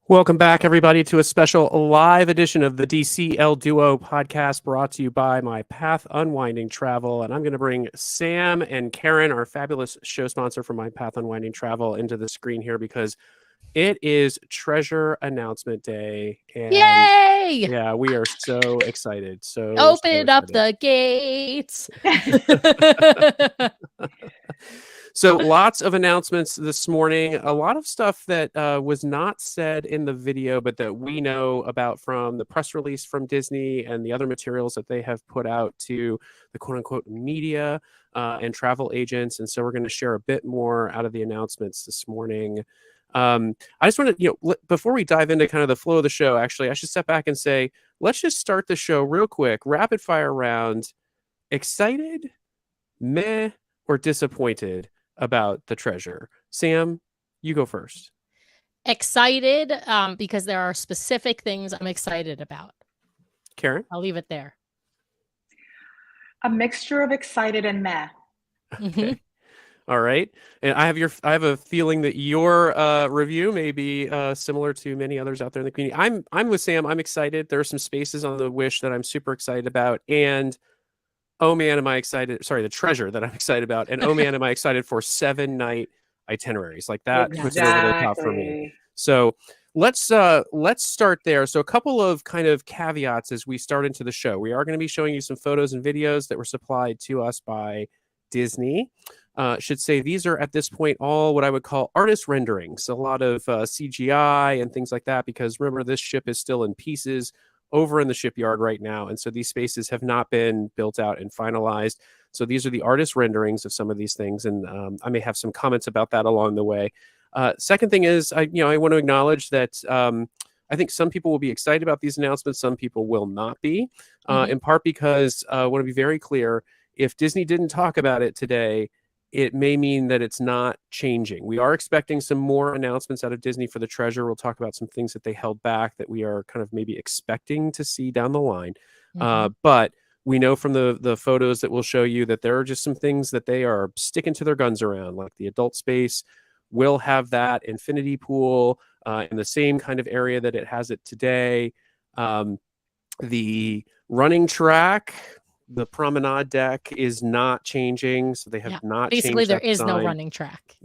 Welcome back, everybody, to a special live edition of the DCL Duo podcast brought to you by My Path Unwinding Travel. And I'm going to bring Sam and Karen, our fabulous show sponsor for My Path Unwinding Travel, into the screen here because it is Treasure Announcement Day. And Yay! yeah, we are so excited. Open up the gates. So lots of announcements this morning, a lot of stuff that was not said in the video, but that we know about from the press release from Disney and the other materials that they have put out to the quote unquote media and travel agents. And so we're going to share a bit more out of the announcements this morning. I just want to, before we dive into kind of the flow of the show, actually, I should step back and say, let's just start the show real quick, rapid fire round. Excited, meh, or disappointed about the Treasure? Sam, you go first. Excited because there are specific things I'm excited about. Karen? I'll leave it there. A mixture of excited and meh. Okay. All right. And I have a feeling that your review may be similar to many others out there in the community. I'm with Sam. I'm excited. There are some spaces on the Wish that I'm super excited about. And oh man, am I excited. Sorry, the Treasure that I'm excited about. And oh man, am I excited for 7-night itineraries. Like that puts it over the top for me. So let's start there. So a couple of kind of caveats as we start into the show. We are going to be showing you some photos and videos that were supplied to us by Disney. Should say these are at this point all what I would call artist renderings. A lot of CGI and things like that, because remember, this ship is still in pieces over in the shipyard right now. And so these spaces have not been built out and finalized. So these are the artist renderings of some of these things. And I may have some comments about that along the way. Second thing is, I want to acknowledge that I think some people will be excited about these announcements. Some people will not be, in part because I want to be very clear. If Disney didn't talk about it today, it may mean that it's not changing. We are expecting some more announcements out of Disney for the Treasure. We'll talk about some things that they held back that we are kind of maybe expecting to see down the line. But we know from the photos that we'll show you that there are just some things that they are sticking to their guns around, like the adult space will have that infinity pool in the same kind of area that it has it today. The running track, the promenade deck is not changing, so they have not basically changed there that is design. no running track.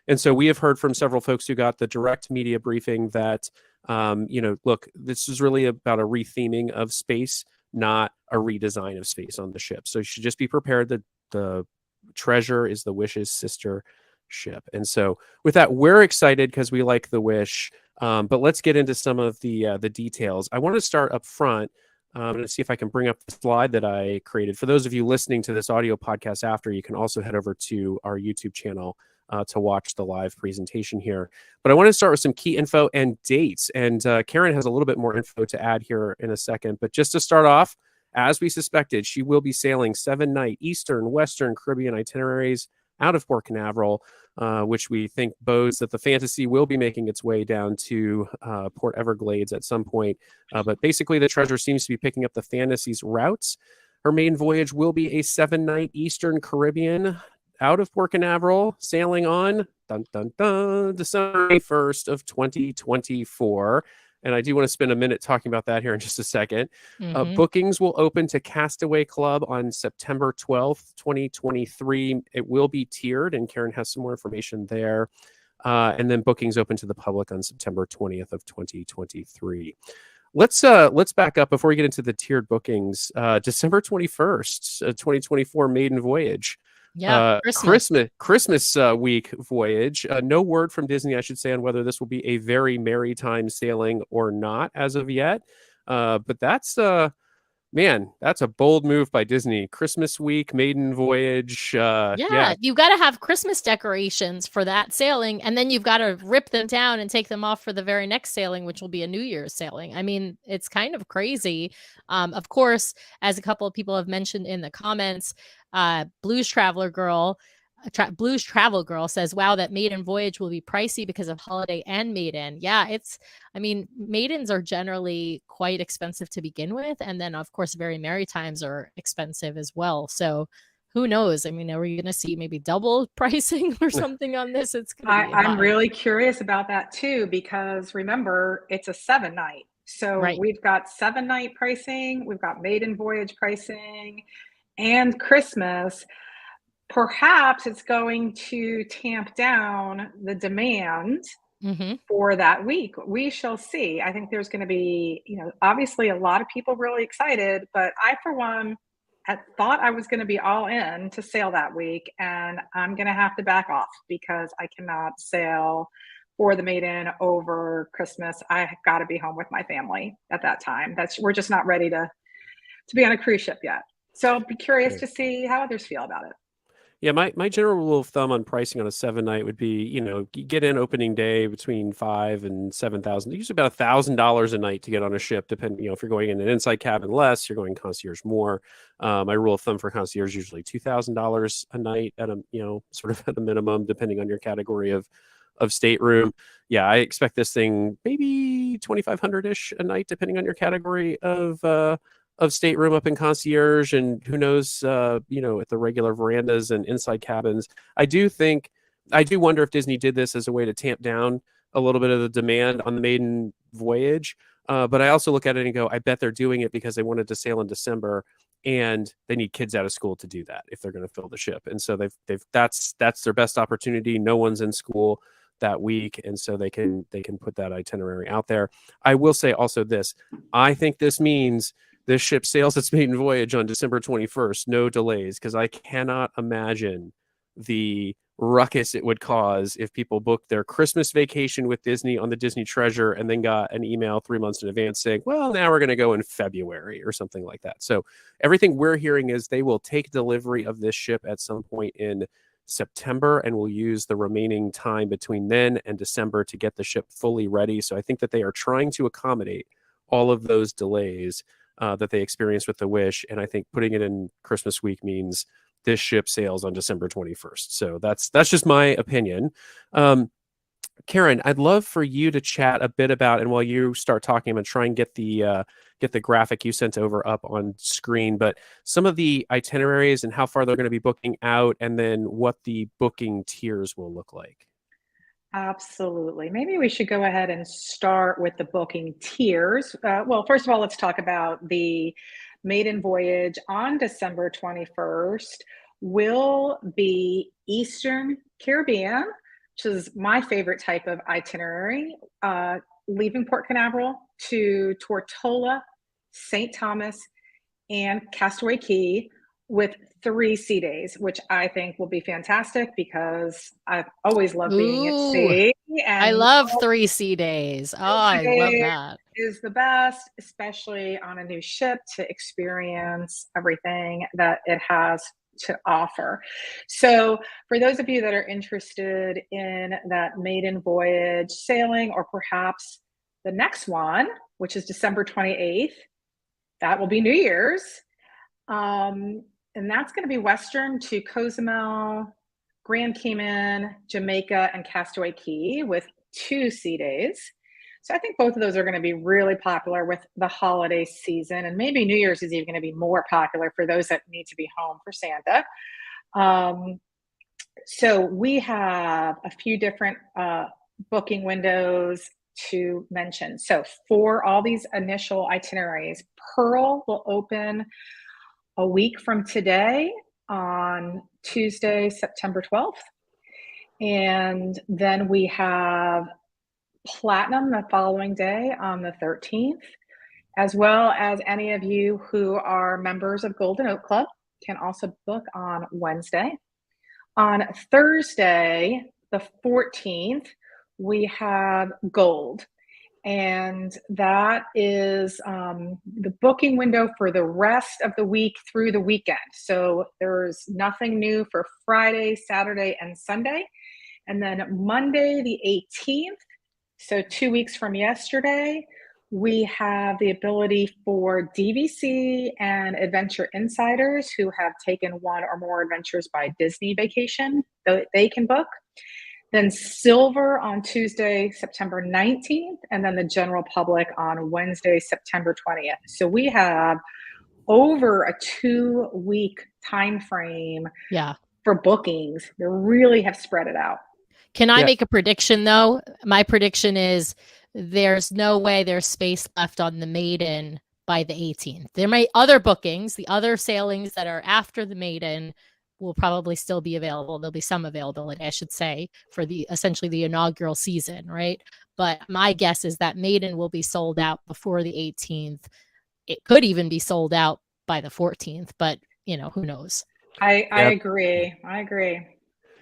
And so we have heard from several folks who got the direct media briefing that look, this is really about a retheming of space, not a redesign of space on the ship. So you should just be prepared that the Treasure is the Wish's sister ship. And so with that, we're excited because we like the Wish, but let's get into some of the details. I want to start up front. I'm going to see if I can bring up the slide that I created. For those of you listening to this audio podcast after, you can also head over to our YouTube channel to watch the live presentation here. But I want to start with some key info and dates. And Karen has a little bit more info to add here in a second. But just to start off, as we suspected, she will be sailing 7-night Eastern, Western, Caribbean itineraries out of Port Canaveral, which we think bodes that the Fantasy will be making its way down to Port Everglades at some point. But basically, the Treasure seems to be picking up the Fantasy's routes. Her main voyage will be a 7-night Eastern Caribbean out of Port Canaveral, sailing on December 1st of 2024. And I do want to spend a minute talking about that here in just a second. Bookings will open to Castaway Club on September 12th, 2023. It will be tiered, and Karen has some more information there. And then bookings open to the public on September 20th of 2023. Let's back up before we get into the tiered bookings. December 21st, 2024 Maiden Voyage. Christmas week voyage. No word from Disney, I should say, on whether this will be a very merry time sailing or not as of yet. But that's that's a bold move by Disney. Christmas week, Maiden Voyage. You got to have Christmas decorations for that sailing, and then you've got to rip them down and take them off for the very next sailing, which will be a New Year's sailing. I mean, it's kind of crazy. Of course, as a couple of people have mentioned in the comments, Blues Travel Girl says, wow, that Maiden Voyage will be pricey because of Holiday and Maiden. Yeah, Maidens are generally quite expensive to begin with. And then, of course, Very Merry Times are expensive as well. So who knows? I mean, are we going to see maybe double pricing or something on this? It's going to be I'm high. really curious about that too, because remember, it's a 7-night. So Right. we've got 7-night pricing, we've got Maiden Voyage pricing, and Christmas. Perhaps it's going to tamp down the demand Mm-hmm. for that week. We shall see. I think there's going to be, obviously a lot of people really excited, but I, for one, had thought I was going to be all in to sail that week, and I'm going to have to back off because I cannot sail for the Maiden over Christmas. I got to be home with my family at that time. We're just not ready to be on a cruise ship yet. So I'll be curious to see how others feel about it. Yeah, my general rule of thumb on pricing on a 7-night would be, get in opening day between 5 and 7,000. Usually about $1,000 a night to get on a ship, depending, if you're going in an inside cabin less, you're going concierge more. My rule of thumb for concierge is usually $2,000 a night at a, sort of at a minimum, depending on your category of stateroom. Yeah, I expect this thing maybe 2,500-ish a night, depending on your category of stateroom up in concierge, and who knows, at the regular verandas and inside cabins. I do wonder if Disney did this as a way to tamp down a little bit of the demand on the Maiden Voyage. But I also look at it and go, I bet they're doing it because they wanted to sail in December, and they need kids out of school to do that if they're going to fill the ship. And so that's their best opportunity. No one's in school that week, and so they can put that itinerary out there. I will say also this: I think this means this ship sails its maiden voyage on December 21st, no delays, because I cannot imagine the ruckus it would cause if people booked their Christmas vacation with Disney on the Disney Treasure and then got an email 3 months in advance saying, well, now we're going to go in February or something like that. So everything we're hearing is they will take delivery of this ship at some point in September, and will use the remaining time between then and December to get the ship fully ready. So I think that they are trying to accommodate all of those delays that they experienced with the Wish, and I think putting it in Christmas week means this ship sails on December 21st. So that's just my opinion. Karen, I'd love for you to chat a bit about, and while you start talking, I'm going to try and get the graphic you sent over up on screen, but some of the itineraries and how far they're going to be booking out, and then what the booking tiers will look like. Absolutely. Maybe we should go ahead and start with the booking tiers. Well, first of all, let's talk about the Maiden Voyage on December 21st will be Eastern Caribbean, which is my favorite type of itinerary, leaving Port Canaveral to Tortola, St. Thomas, and Castaway Cay, with 3 sea days, which I think will be fantastic because I've always loved being at sea. And I love 3 sea days. Oh, I love that. Is the best, especially on a new ship, to experience everything that it has to offer. So for those of you that are interested in that Maiden Voyage sailing, or perhaps the next one, which is December 28th, that will be New Year's. And that's going to be Western to Cozumel, Grand Cayman, Jamaica, and Castaway Cay, with 2 sea days. So I think both of those are going to be really popular with the holiday season. And maybe New Year's is even going to be more popular for those that need to be home for Santa. So we have a few different booking windows to mention. So for all these initial itineraries, Pearl will open a week from today on Tuesday, September 12th. And then we have Platinum the following day on the 13th, as well as any of you who are members of Golden Oak Club can also book on Wednesday. On Thursday, the 14th, we have Gold. And that is the booking window for the rest of the week through the weekend. So there's nothing new for Friday, Saturday, and Sunday. And then Monday, the 18th, so 2 weeks from yesterday, we have the ability for DVC and Adventure Insiders who have taken 1 or more adventures by Disney vacation, they can book. Then Silver on Tuesday, September 19th, and then the general public on Wednesday, September 20th. So we have over a 2-week time frame Yeah. for bookings. They really have spread it out. Can I Yeah. make a prediction though? My prediction is there's no way there's space left on the Maiden by the 18th. There may other bookings, the other sailings that are after the Maiden will probably still be available. There'll be some availability, I should say, for the essentially the inaugural season, right? But my guess is that Maiden will be sold out before the 18th. It could even be sold out by the 14th, but you know, who knows? I Yeah. agree. I agree.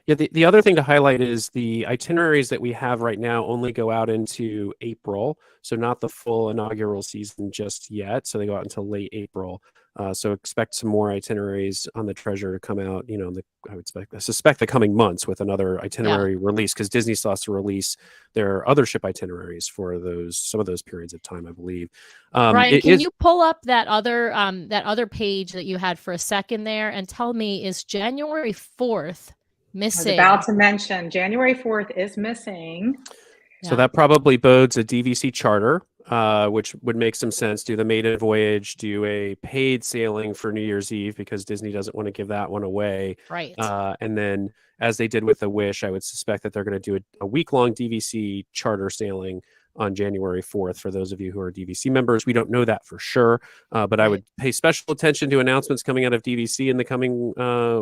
Yeah, the other thing to highlight is the itineraries that we have right now only go out into April, so not the full inaugural season just yet. So they go out until late April. So expect some more itineraries on the Treasure to come out. You know, I suspect the coming months with another itinerary release, because Disney still has to release their other ship itineraries for some of those periods of time, I believe. Brian, can you pull up that other page that you had for a second there and tell me, is January 4th missing? I was about to mention January 4th is missing. So that probably bodes a DVC charter, which would make some sense. Do the Maiden Voyage, do a paid sailing for New Year's Eve, because Disney doesn't want to give that one away. Right. And then, as they did with the Wish, I would suspect that they're going to do a week-long DVC charter sailing on January 4th for those of you who are DVC members. We don't know that for sure, but I would pay special attention to announcements coming out of DVC in the coming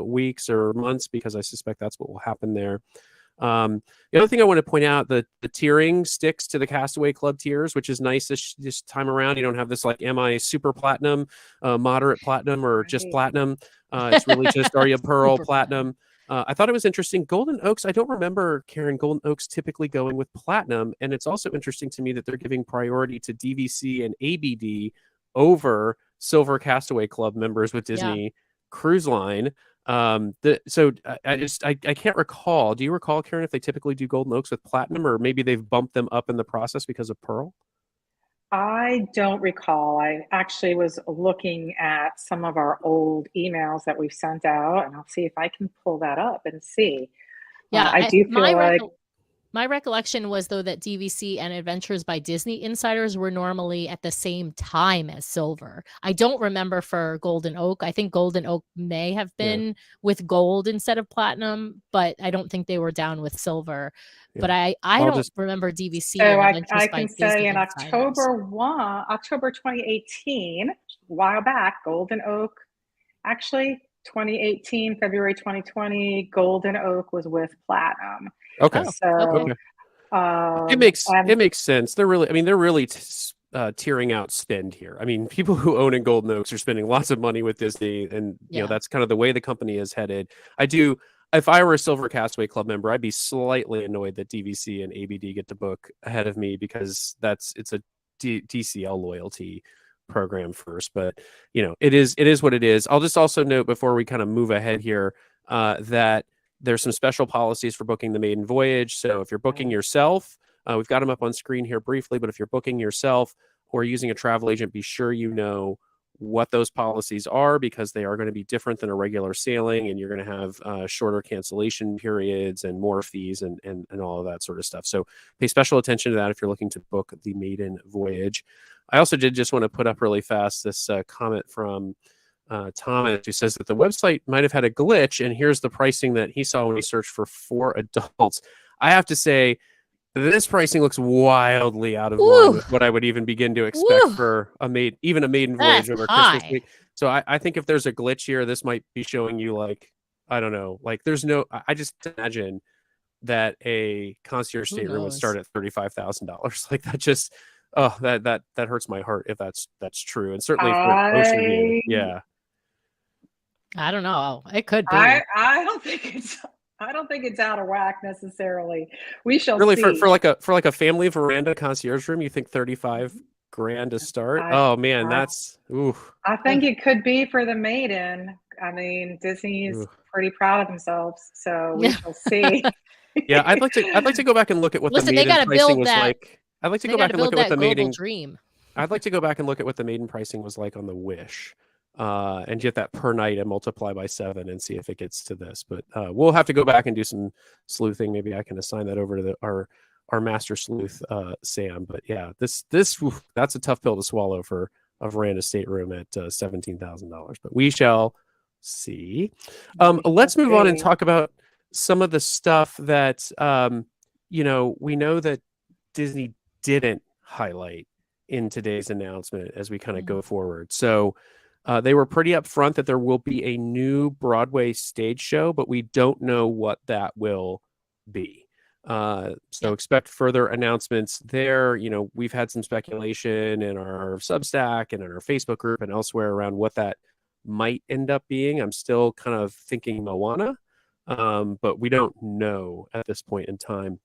weeks or months, because I suspect that's what will happen there. The other thing I want to point out, the tiering sticks to the Castaway Club tiers, which is nice this time around. You don't have this like, am I super platinum, moderate platinum, or just platinum? It's really just, are you Pearl platinum? I thought it was interesting. Golden Oaks, I don't remember, Karen, Golden Oaks typically going with platinum. And it's also interesting to me that they're giving priority to DVC and ABD over Silver Castaway Club members with Disney Cruise Line. So I can't recall. Do you recall, Karen, if they typically do Golden Oaks with platinum, or maybe they've bumped them up in the process because of Pearl? I don't recall. I actually was looking at some of our old emails that we've sent out, and I'll see if I can pull that up and see. Yeah, I do feel like my recollection was, though, that DVC and Adventures by Disney Insiders were normally at the same time as Silver. I don't remember for Golden Oak. I think Golden Oak may have been with gold instead of platinum, but I don't think they were down with Silver. Yeah. But I don't remember DVC. So and Adventures I by can Disney say in Insiders. October 2018, a while back, Golden Oak, actually 2018, February 2020, Golden Oak was with platinum. Okay. So it makes sense. They're really, tearing out spend here. I mean, people who own in Golden Oaks are spending lots of money with Disney, and you know, that's kind of the way the company is headed. If I were a Silver Castaway Club member, I'd be slightly annoyed that DVC and ABD get to book ahead of me, because it's a DCL loyalty program first. But you know, it is what it is. I'll just also note, before we kind of move ahead here, that there's some special policies for booking the Maiden Voyage. So if you're booking yourself, we've got them up on screen here briefly, but if you're booking yourself or using a travel agent, be sure you know what those policies are, because they are going to be different than a regular sailing, and you're going to have shorter cancellation periods and more fees and all of that sort of stuff. So pay special attention to that if you're looking to book the Maiden Voyage. I also did just want to put up really fast this comment from Thomas, who says that the website might have had a glitch, and here's the pricing that he saw when he searched for 4 adults. I have to say, this pricing looks wildly out of line with what I would even begin to expect for a Maiden Voyage over Christmas week. So I think if there's a glitch here, this might be showing you, like, I don't know, like I just imagine that a concierge stateroom would start at $35,000. Like, that just, that hurts my heart if that's true. And certainly for Ocean View, yeah. I don't know. It could be. I don't think it's out of whack necessarily. We shall really see. for like a family veranda concierge room. You think $35,000 to start? Oh man, that's ooh. I think it could be for the Maiden. I mean, Disney's pretty proud of themselves, so we shall see. Yeah, I'd like to go back and look at what the Maiden pricing was like. I'd like to go back and look at what the Maiden dream. I'd like to go back and look at what the Maiden pricing was like on the Wish. And get that per night and multiply by 7 and see if it gets to this. But we'll have to go back and do some sleuthing. Maybe I can assign that over to our master sleuth, Sam. But yeah, that's a tough pill to swallow for a veranda stateroom at $17,000. But we shall See. We Let's shall move on and see. talk about some of the stuff that, we know that Disney didn't highlight in today's announcement as we kind of go forward. So they were pretty upfront that there will be a new Broadway stage show, but we don't know what that will be. So expect further announcements there. We've had some speculation in our Substack and in our Facebook group and elsewhere around what that might end up being. I'm still kind of thinking Moana, but we don't know at this point in time.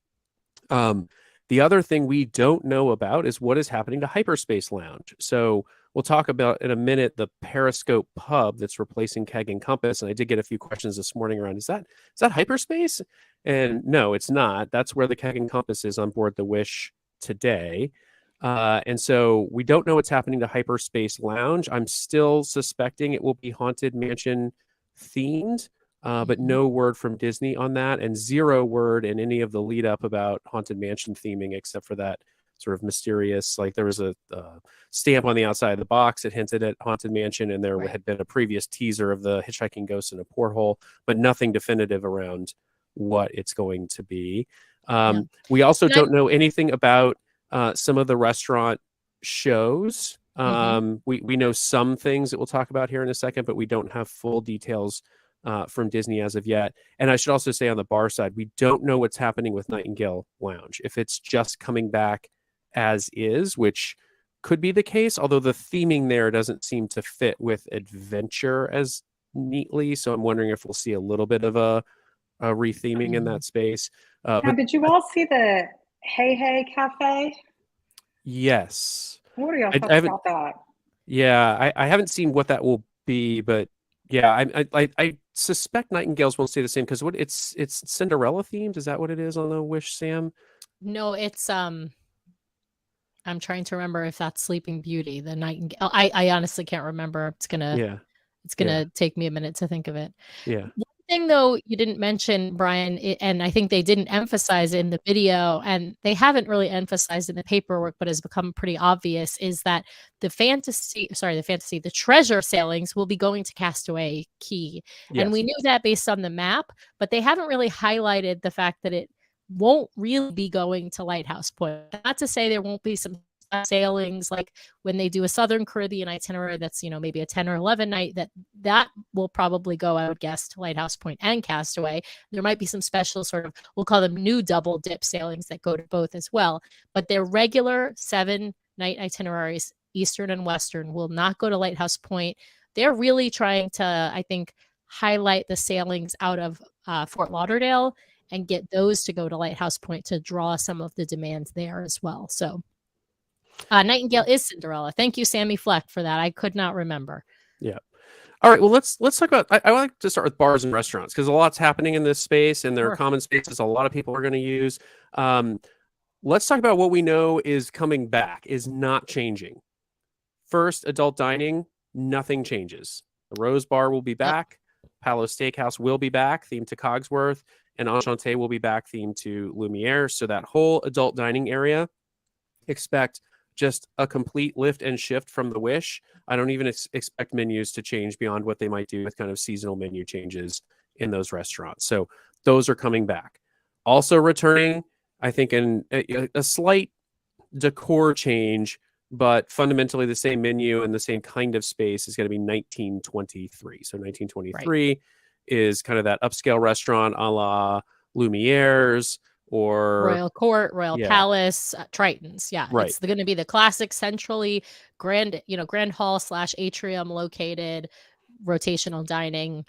The other thing we don't know about is what is happening to Hyperspace Lounge. So we'll talk about in a minute the Periscope Pub that's replacing Keg and Compass. And I did get a few questions this morning around, is that Hyperspace? And no, it's not. That's where the Keg and Compass is on board the Wish today. And so we don't know what's happening to Hyperspace Lounge. I'm still suspecting it will be Haunted Mansion themed. But no word from Disney on that, and zero word in any of the lead up about Haunted Mansion theming, except for that sort of mysterious, like there was a stamp on the outside of the box that hinted at Haunted Mansion, and there had been a previous teaser of the hitchhiking ghost in a porthole, but nothing definitive around what it's going to be. We also don't know anything about some of the restaurant shows. We know some things that we'll talk about here in a second, but we don't have full details from Disney as of yet. And I should also say on the bar side, we don't know what's happening with Nightingale Lounge. If it's just coming back as is, which could be the case, although the theming there doesn't seem to fit with adventure as neatly. So I'm wondering if we'll see a little bit of a retheming in that space. Now, But did you all see the Hey Hey Cafe? yes. What are y'all thoughts about that? Yeah, I haven't seen what that will be, but yeah, I suspect Nightingales won't stay the same because it's Cinderella themed. Is that what it is on the Wish, Sam? No, it's I'm trying to remember if that's Sleeping Beauty, the Nightingale. I honestly can't remember. It's gonna take me a minute to think of it. Yeah. One thing though you didn't mention, Brian, and I think they didn't emphasize in the video, and they haven't really emphasized in the paperwork, but has become pretty obvious, is that the treasure sailings will be going to Castaway Key. Yes. And we knew that based on the map, but they haven't really highlighted the fact that it won't really be going to Lighthouse Point. Not to say there won't be some sailings like when they do a Southern Caribbean itinerary that's maybe a 10 or 11 night, that will probably go, I would guess, to Lighthouse Point and Castaway. There might be some special sort of, we'll call them new double dip sailings that go to both as well, but their regular 7-night itineraries, Eastern and Western, will not go to Lighthouse Point. They're really trying to, I think, highlight the sailings out of Fort Lauderdale and get those to go to Lighthouse Point to draw some of the demands there as well. So Nightingale is Cinderella. Thank you, Sammy Fleck, for that. I could not remember. Yeah. All right. Well, let's talk about. I like to start with bars and restaurants because a lot's happening in this space, and there are common spaces a lot of people are going to use. Let's talk about what we know is coming back, is not changing. First, adult dining, nothing changes. The Rose Bar will be back. Palo Steakhouse will be back, themed to Cogsworth, and Enchanté will be back, themed to Lumiere. So that whole adult dining area, expect just a complete lift and shift from the Wish. I don't even expect menus to change beyond what they might do with kind of seasonal menu changes in those restaurants. So those are coming back. Also returning, I think, in a slight decor change, but fundamentally the same menu and the same kind of space is going to be 1923. So 1923 is kind of that upscale restaurant a la Lumiere's or Royal Court, Royal Palace, Triton's. Yeah. Right. It's going to be the classic centrally grand hall / atrium located rotational dining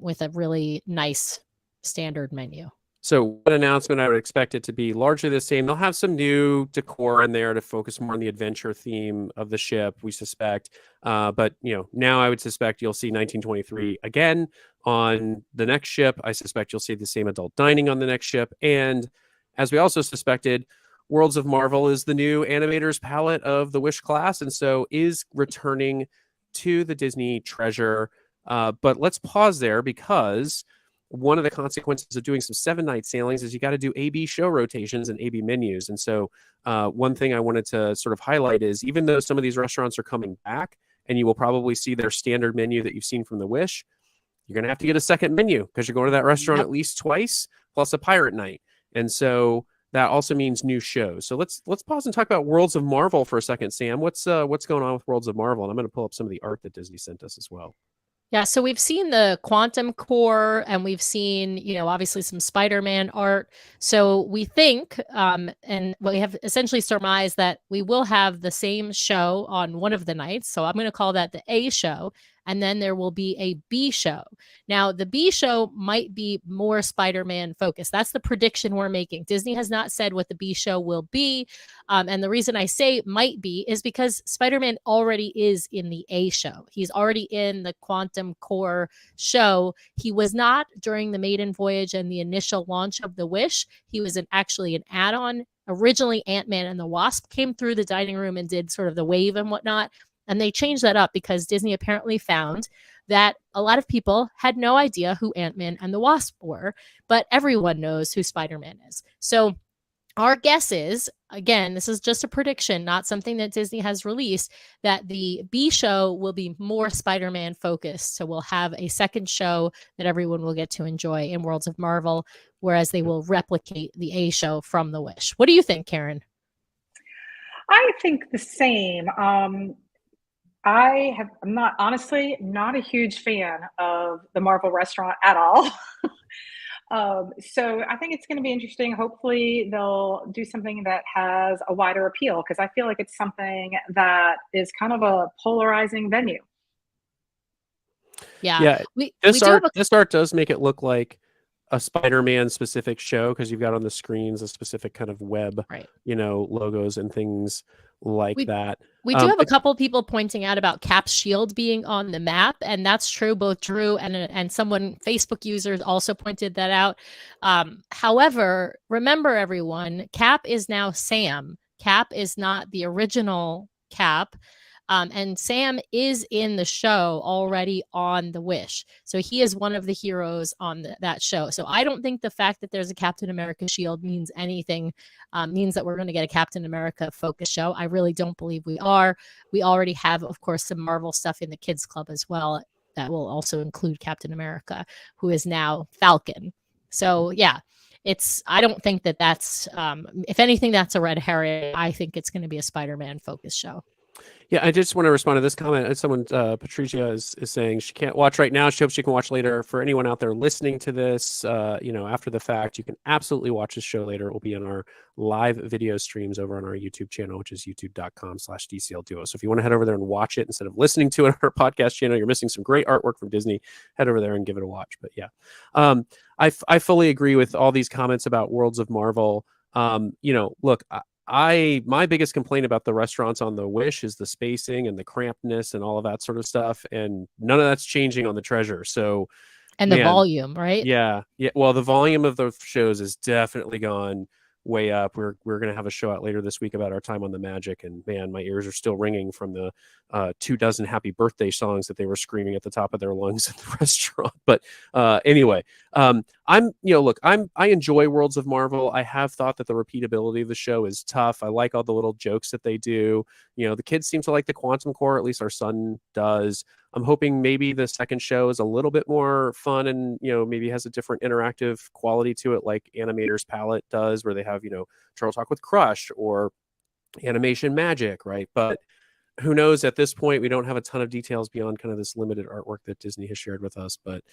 with a really nice standard menu. So what announcement I would expect it to be largely the same. They'll have some new decor in there to focus more on the adventure theme of the ship, we suspect. But now I would suspect you'll see 1923 again on the next ship. I suspect you'll see the same adult dining on the next ship. And as we also suspected, Worlds of Marvel is the new animator's palette of the Wish class, and so is returning to the Disney Treasure. But let's pause there because one of the consequences of doing some 7-night sailings is you got to do AB show rotations and AB menus. And so one thing I wanted to sort of highlight is even though some of these restaurants are coming back and you will probably see their standard menu that you've seen from the Wish, you're going to have to get a second menu because you're going to that restaurant Yep. at least twice, plus a pirate night. And so that also means new shows. So let's pause and talk about Worlds of Marvel for a second, Sam. What's going on with Worlds of Marvel? And I'm going to pull up some of the art that Disney sent us as well. Yeah, so we've seen the quantum core and we've seen, obviously some Spider-Man art. So we think, and we have essentially surmised that we will have the same show on one of the nights. So I'm going to call that the A show. And then there will be a B show. Now, the B show might be more Spider-Man focused. That's the prediction we're making. Disney has not said what the B show will be. And the reason I say might be is because Spider-Man already is in the A show. He's already in the Quantum Core show. He was not during the Maiden Voyage and the initial launch of The Wish. He was actually an add-on. Originally, Ant-Man and the Wasp came through the dining room and did sort of the wave and whatnot. And they changed that up because Disney apparently found that a lot of people had no idea who Ant-Man and the Wasp were, but everyone knows who Spider-Man is. So our guess is, again, this is just a prediction, not something that Disney has released, that the B show will be more Spider-Man focused. So we'll have a second show that everyone will get to enjoy in Worlds of Marvel, whereas they will replicate the A show from The Wish. What do you think, Karen? I think the same. I'm not a huge fan of the Marvel restaurant at all. So I think it's going to be interesting. Hopefully they'll do something that has a wider appeal, because I feel like it's something that is kind of a polarizing venue. Yeah. This art does make it look like a Spider-Man specific show, because you've got on the screens a specific kind of web, logos and things like that. We do have a couple people pointing out about Cap's shield being on the map, and that's true. Both Drew and someone, Facebook users, also pointed that out. However, remember everyone, Cap is now Sam. Cap is not the original Cap. And Sam is in the show already on The Wish. So he is one of the heroes on that show. So I don't think the fact that there's a Captain America shield means anything, means that we're going to get a Captain America focus show. I really don't believe we are. We already have, of course, some Marvel stuff in the Kids Club as well that will also include Captain America, who is now Falcon. So yeah, I don't think that's, if anything, that's a red herring. I think it's going to be a Spider-Man focus show. Yeah, I just want to respond to this comment. Someone, Patricia, is saying she can't watch right now. She hopes she can watch later. For anyone out there listening to this, after the fact, you can absolutely watch this show later. It will be on our live video streams over on our YouTube channel, which is youtube.com/DCLDuo. So if you want to head over there and watch it instead of listening to it on our podcast channel, you're missing some great artwork from Disney. Head over there and give it a watch. But yeah, I fully agree with all these comments about Worlds of Marvel. Look, my biggest complaint about the restaurants on the Wish is the spacing and the crampedness and all of that sort of stuff, and none of that's changing on the Treasure. So, and the volume, right? Yeah. Well, the volume of the shows has definitely gone way up. We're going to have a show out later this week about our time on the Magic, and man, my ears are still ringing from the 24 happy birthday songs that they were screaming at the top of their lungs at the restaurant. But anyway, I enjoy Worlds of Marvel. I have thought that the repeatability of the show is tough. I like all the little jokes that they do. The kids seem to like the Quantum Core, at least our son does. I'm hoping maybe the second show is a little bit more fun and, maybe has a different interactive quality to it, like Animator's Palette does, where they have, Turtle Talk with Crush or Animation Magic, right? But who knows? At this point, we don't have a ton of details beyond kind of this limited artwork that Disney has shared with us. But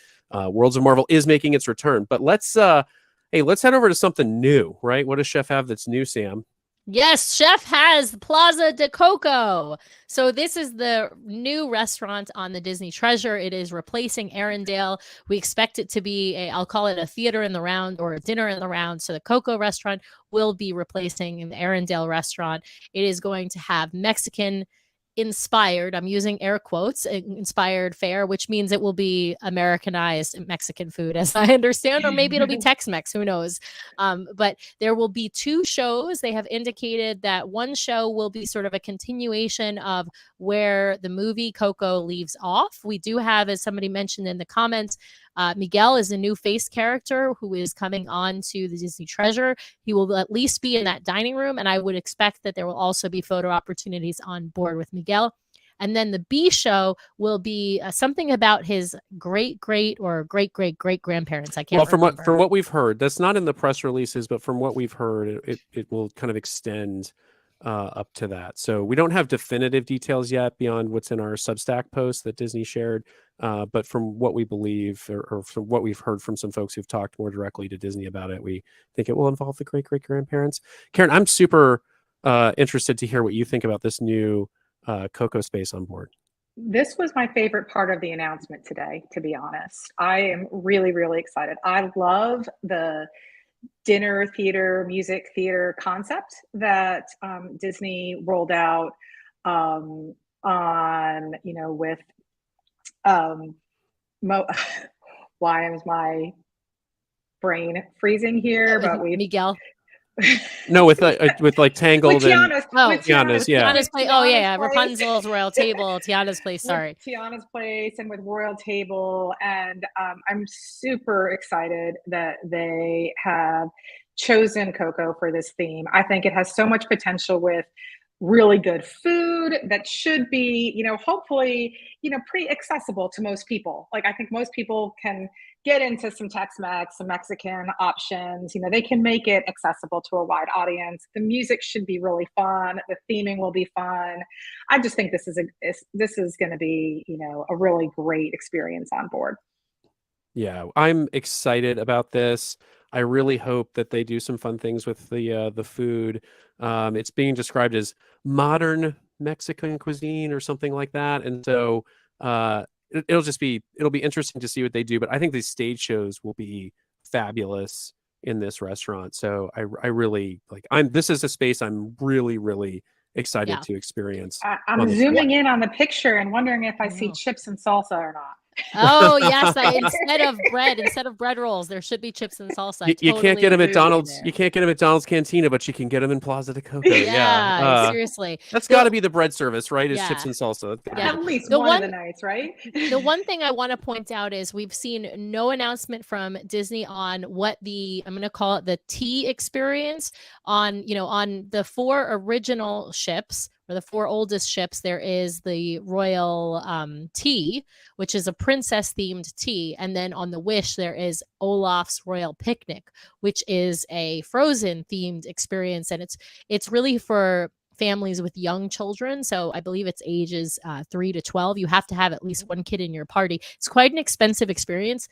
Worlds of Marvel is making its return. But let's head over to something new, right? What does Chef have that's new, Sam? Yes, Chef has Plaza de Coco. So this is the new restaurant on the Disney Treasure. It is replacing Arendelle. We expect it to be I'll call it a theater in the round or a dinner in the round. So the Coco restaurant will be replacing the Arendelle restaurant. It is going to have Mexican inspired, I'm using air quotes, inspired fare, which means it will be Americanized Mexican food, as I understand, or maybe it'll be Tex-Mex, who knows. But there will be 2 shows. They have indicated that one show will be sort of a continuation of where the movie Coco leaves off. We do have, as somebody mentioned in the comments, Miguel is a new face character who is coming on to the Disney Treasure. He will at least be in that dining room, and I would expect that there will also be photo opportunities on board with Miguel. And then the B show will be something about his great grandparents. I can't Well, remember. from what we've heard, that's not in the press releases, but from what we've heard, it will kind of extend up to that. So we don't have definitive details yet beyond what's in our Substack post that Disney shared. But from what we believe, or from what we've heard from some folks who've talked more directly to Disney about it, we think it will involve the great grandparents. Karen, I'm super interested to hear what you think about this new Coco space on board. This was my favorite part of the announcement today, to be honest. I am really, really excited. I love the dinner theater, music theater concept that Disney rolled out on, with why is my brain freezing here? But we Miguel. No, with like Tangled with and Tiana's, yeah. Tiana's Place. Oh yeah, Rapunzel's Royal Table, Tiana's Place. Sorry, with Tiana's Place and with Royal Table, and I'm super excited that they have chosen Coco for this theme. I think it has so much potential with really good food that should be, hopefully, pretty accessible to most people. Like, I think most people can get into some Tex-Mex, some Mexican options. They can make it accessible to a wide audience. The music should be really fun. The theming will be fun. I just think this is going to be, a really great experience on board. Yeah, I'm excited about this. I really hope that they do some fun things with the food. It's being described as modern Mexican cuisine or something like that, and so it'll be interesting to see what they do. But I think these stage shows will be fabulous in this restaurant. So I really like. This is a space I'm really excited to experience. I'm zooming in on the picture and wondering if I see chips and salsa or not. Oh yes, instead of bread rolls, there should be chips and salsa. You can't get them at Donald's. You can't get them at Donald's Cantina, but you can get them in Plaza de Coco. Yeah, seriously, that's got to be the bread service, right? Is chips and salsa. At least one of the nights, right? The one thing I want to point out is we've seen no announcement from Disney on what I'm going to call it the tea experience on the 4 original ships. For the 4 oldest ships, there is the Royal Tea, which is a princess themed tea. And then on the Wish, there is Olaf's Royal Picnic, which is a Frozen themed experience. And it's really for families with young children. So I believe it's ages 3 to 12. You have to have at least one kid in your party. It's quite an expensive experience,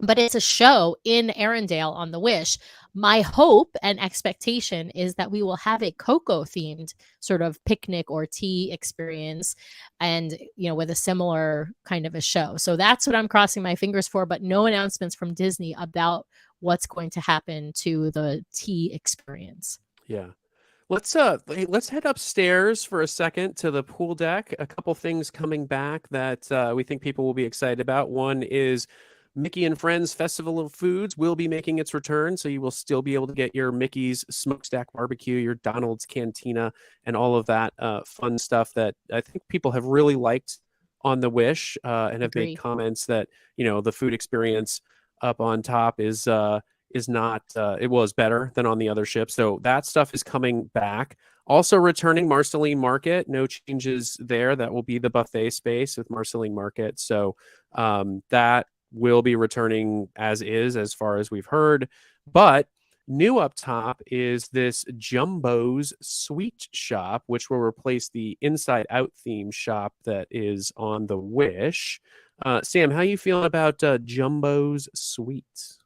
but it's a show in Arendelle on the Wish. My hope and expectation is that we will have a Coco themed sort of picnic or tea experience and, with a similar kind of a show. So that's what I'm crossing my fingers for, but no announcements from Disney about what's going to happen to the tea experience. Yeah. Let's head upstairs for a second to the pool deck. A couple things coming back that we think people will be excited about. One is Mickey and Friends Festival of Foods will be making its return, so you will still be able to get your Mickey's Smokestack Barbecue, your Donald's Cantina, and all of that fun stuff that I think people have really liked on the Wish and have made comments that the food experience up on top is not it was better than on the other ships. So that stuff is coming back. Also returning Marceline Market, no changes there. That will be the buffet space with Marceline Market. So that will be returning as far as we've heard. But new up top is this Jumbo's Sweet Shop, which will replace the Inside Out theme shop that is on the Wish. Sam, how you feeling about Jumbo's Sweets?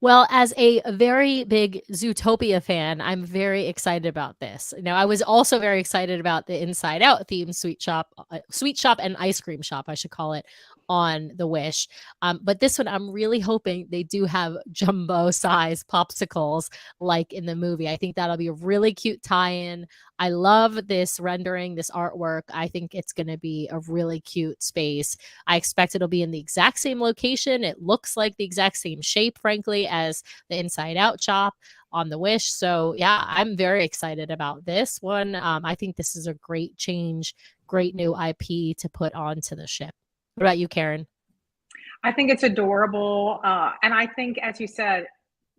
Well, as a very big Zootopia fan, I'm very excited about this. Now, I was also very excited about the Inside Out themed sweet shop and ice cream shop, I should call it, on the Wish. But this one, I'm really hoping they do have jumbo size popsicles like in the movie. I think that'll be a really cute tie-in. I love this rendering, this artwork. I think it's going to be a really cute space. I expect it'll be in the exact same location. It looks like the exact same shape, frankly, as the Inside Out shop on the Wish. So yeah, I'm very excited about this one. I think this is a great change, great new IP to put onto the ship. What about you, Karen? I think it's adorable. And I think, as you said,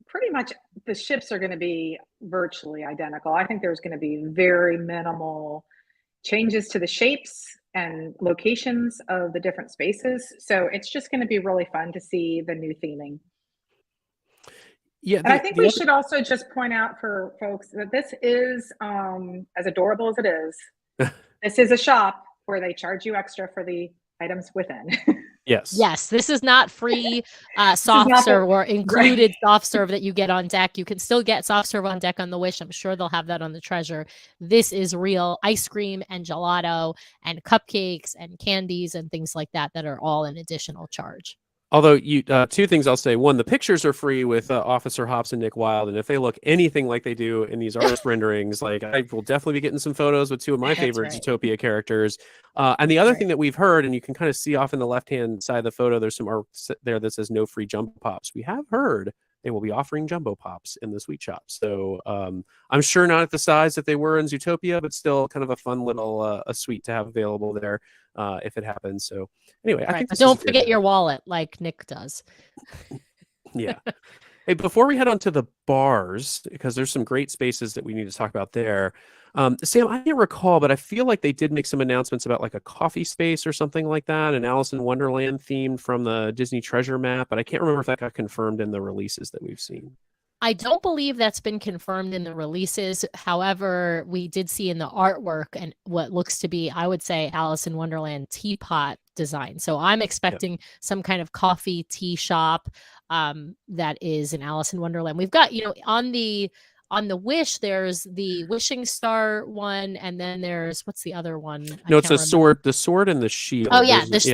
pretty much the ships are going to be virtually identical. I think there's going to be very minimal changes to the shapes and locations of the different spaces. So it's just going to be really fun to see the new theming. Yeah, And I think we should also just point out for folks that this is, as adorable as it is, this is a shop where they charge you extra for the items within. Yes, this is not free soft serve or included soft serve that you get on deck. You can still get soft serve on deck on the Wish. I'm sure they'll have that on the Treasure. This is real ice cream and gelato and cupcakes and candies and things like that that are all an additional charge. Although you, two things I'll say. One, the pictures are free with Officer Hops and Nick Wilde, and if they look anything like they do in these artist renderings, like I will definitely be getting some photos with two of my favorite Zootopia characters. And the other thing that we've heard, and you can kind of see off in the left-hand side of the photo, there's some art there that says no free Jumbo Pops. We have heard they will be offering Jumbo Pops in the sweet shop. So I'm sure not at the size that they were in Zootopia, but still kind of a fun little a sweet to have available there if it happens. So anyway, I think don't forget your wallet like Nick does. Yeah. Hey, before we head on to the bars, because there's some great spaces that we need to talk about there. Sam, I can't recall, but I feel like they did make some announcements about like a coffee space or something like that, an Alice in Wonderland theme from the Disney Treasure map, but I can't remember if that got confirmed in the releases that we've seen. I don't believe that's been confirmed in the releases. However, we did see in the artwork and what looks to be, I would say, Alice in Wonderland teapot design. So I'm expecting some kind of coffee tea shop that is in Alice in Wonderland. We've got, on the Wish, there's the Wishing Star one, and then there's what's the other one? No, it's a sword, the sword and the shield. Oh yeah, there's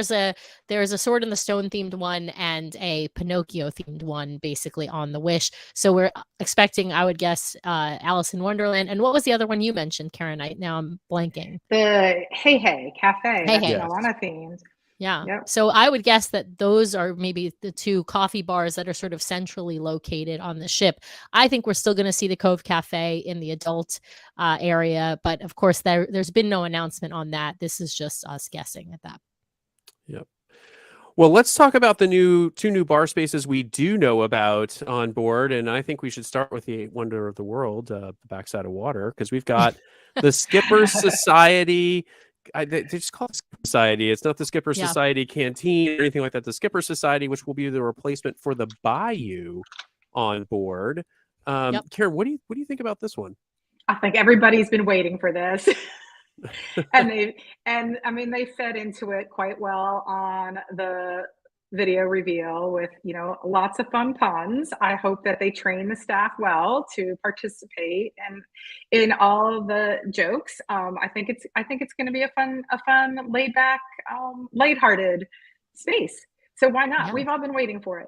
a sword and the stone themed one and a Pinocchio themed one, basically on the Wish. So we're expecting, I would guess, Alice in Wonderland. And what was the other one you mentioned, Karen? Now I'm blanking. The Hey Hey Cafe. Hey Hey, Moana themed. Yeah. Yep. So I would guess that those are maybe the two coffee bars that are sort of centrally located on the ship. I think we're still going to see the Cove Cafe in the adult area. But of course, there's been no announcement on that. This is just us guessing at that. Yep. Well, let's talk about the two new bar spaces we do know about on board. And I think we should start with the Eighth Wonder of the World, the backside of water, because we've got the Skipper's Society. They just call it Skipper Society. It's not the Skipper Society Canteen or anything like that. The Skipper Society, which will be the replacement for the Bayou on board. Karen, what do you think about this one? I think everybody's been waiting for this. and they fed into it quite well on the video reveal with lots of fun puns. I hope that they train the staff well to participate and in all of the jokes. I think it's going to be a fun laid back lighthearted space. So why not? We've all been waiting for it.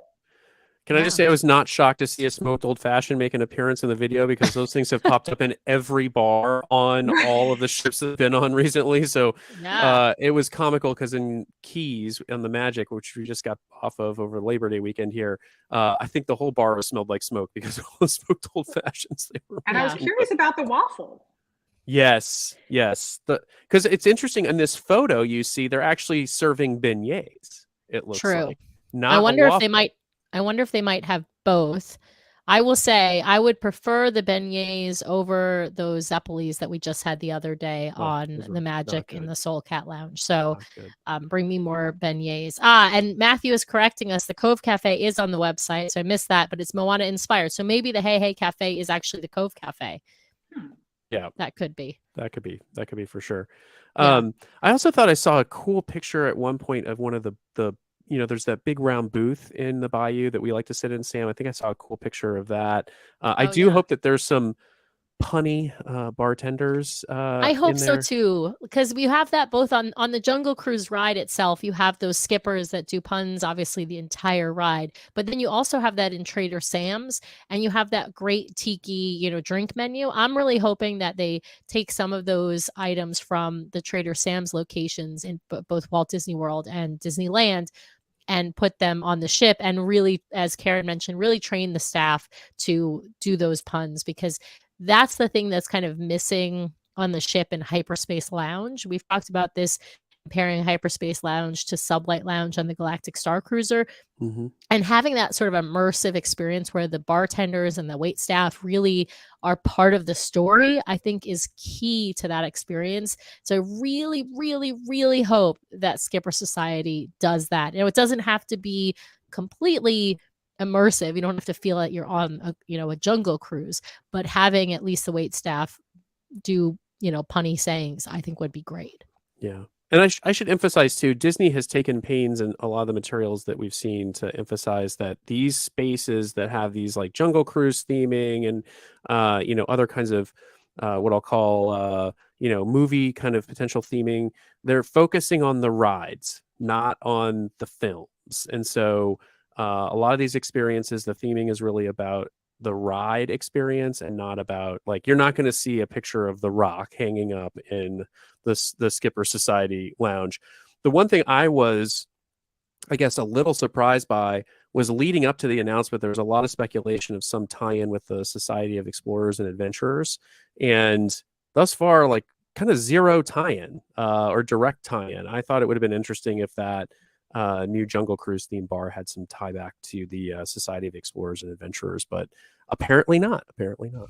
Can I just say I was not shocked to see a smoked old fashioned make an appearance in the video, because those things have popped up in every bar on all of the ships that have been on recently. So it was comical because in Keys on the Magic, which we just got off of over Labor Day weekend here, I think the whole bar smelled like smoke because of all the smoked old fashions they were. And I was curious about the waffle. Yes. Because it's interesting in this photo, you see they're actually serving beignets. It looks like. I wonder if they might have both. I will say I would prefer the beignets over those Zeppelis that we just had the other day on the Magic in the Soul Cat Lounge. So bring me more beignets. And Matthew is correcting us. The Cove Cafe is on the website, so I missed that, but it's Moana inspired. So maybe the Hey Hey Cafe is actually the Cove Cafe. Yeah, that could be for sure. I also thought I saw a cool picture at one point of one of the there's that big round booth in the Bayou that we like to sit in, Sam. I think I saw a cool picture of that. I do hope that there's some punny bartenders. I hope so too, because we have that both on the Jungle Cruise ride itself. You have those skippers that do puns, obviously the entire ride, but then you also have that in Trader Sam's, and you have that great tiki, drink menu. I'm really hoping that they take some of those items from the Trader Sam's locations in both Walt Disney World and Disneyland and put them on the ship and really, as Karen mentioned, really train the staff to do those puns, because that's the thing that's kind of missing on the ship in Hyperspace Lounge. We've talked about this comparing Hyperspace Lounge to Sublight Lounge on the Galactic Star Cruiser, and having that sort of immersive experience where the bartenders and the wait staff really are part of the story, I think is key to that experience. So I really, really, really hope that Skipper Society does that. It doesn't have to be completely immersive. You don't have to feel like you're on a jungle cruise, but having at least the wait staff do, punny sayings, I think would be great. Yeah. And I should emphasize too, Disney has taken pains in a lot of the materials that we've seen to emphasize that these spaces that have these like jungle cruise theming and, other kinds of what I'll call, movie kind of potential theming, they're focusing on the rides, not on the films. And so a lot of these experiences, the theming is really about the ride experience and not about, like, you're not going to see a picture of the Rock hanging up in the Skipper Society Lounge. The one thing I was, I guess, a little surprised by was leading up to the announcement, there was a lot of speculation of some tie-in with the Society of Explorers and Adventurers. And thus far, like, kind of zero tie-in or direct tie-in. I thought it would have been interesting if that new Jungle Cruise theme bar had some tie back to the Society of Explorers and Adventurers, but apparently not.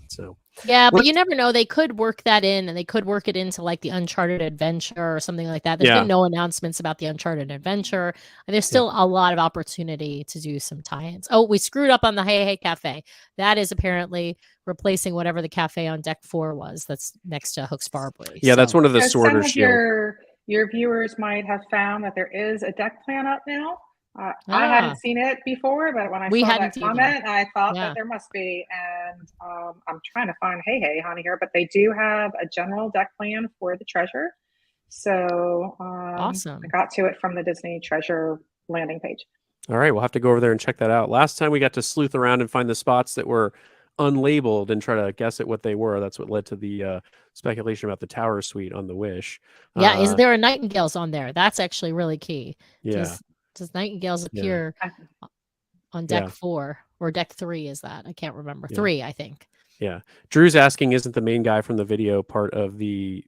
So yeah, but you never know. They could work that in, and they could work it into like the Uncharted Adventure or something like that. There's been no announcements about the Uncharted Adventure, and there's still a lot of opportunity to do some tie-ins. Oh, we screwed up on the Hey Hey Cafe. That is apparently replacing whatever the cafe on deck 4 was. That's next to Hook's Barbary. Yeah, that's one of the Sword or Shield. Your viewers might have found that there is a deck plan up now. I hadn't seen it before, but when I saw that comment, I thought that there must be. And I'm trying to find Hey Honey here, but they do have a general deck plan for the treasure. So awesome. I got to it from the Disney Treasure landing page. All right, we'll have to go over there and check that out. Last time we got to sleuth around and find the spots that were unlabeled and try to guess at what they were. That's what led to the speculation about the Tower Suite on the Wish. Yeah, is there a Nightingales on there? That's actually really key. Yeah. Does Nightingales appear on deck 4 or deck 3? Is that? I can't remember. 3, I think. Yeah. Drew's asking, isn't the main guy from the video part of the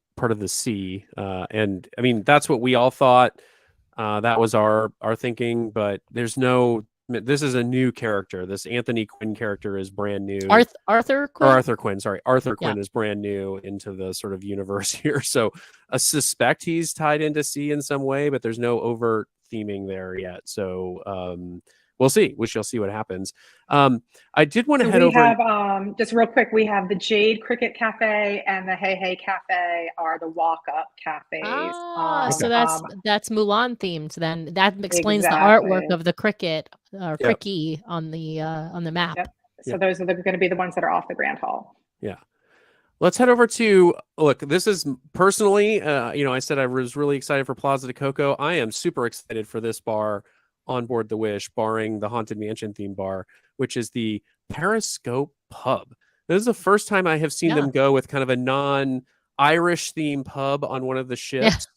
sea? And I mean, that's what we all thought. That was our thinking, but there's no. This is a new character. This Anthony Quinn character is brand new. Arthur Quinn? Arthur Quinn, sorry. Arthur Quinn is brand new into the sort of universe here. So I suspect he's tied into sea in some way, but there's no overt theming there yet. So we'll see. We shall see what happens. I did want to head over. We have, just real quick, we have the Jade Cricket Cafe and the Hey Hey Cafe are the walk-up cafes. So that's Mulan themed then. That explains the artwork of the cricket or cricky on the map. Yep. So those are going to be the ones that are off the Grand Hall. Yeah. Let's head over to, look, this is personally, I said I was really excited for Plaza de Coco. I am super excited for this bar on board the Wish, barring the Haunted Mansion theme bar, which is the Periscope Pub. This is the first time I have seen them go with kind of a non-Irish theme pub on one of the ships.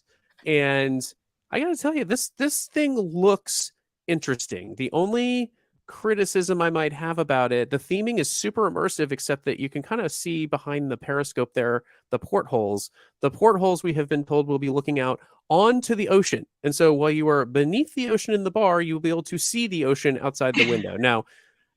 And I got to tell you, this thing looks interesting. The only criticism I might have about it, the theming is super immersive, except that you can kind of see behind the periscope there, the portholes. The portholes, we have been told, will be looking out onto the ocean. And so while you are beneath the ocean in the bar, you'll be able to see the ocean outside the window. Now,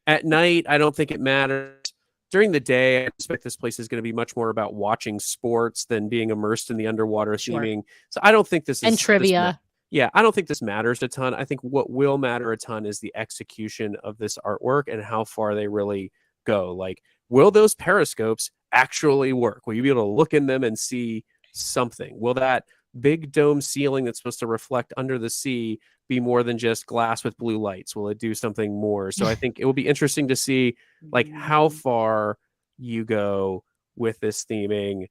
at night, I don't think it matters. During the day, I expect this place is going to be much more about watching sports than being immersed in the underwater theming. So I don't think this is... And trivia. I don't think this matters a ton. I think what will matter a ton is the execution of this artwork and how far they really go. Like, will those periscopes actually work? Will you be able to look in them and see something? Will that big dome ceiling that's supposed to reflect under the sea be more than just glass with blue lights? Will it do something more? So I think it will be interesting to see like how far you go with this theming.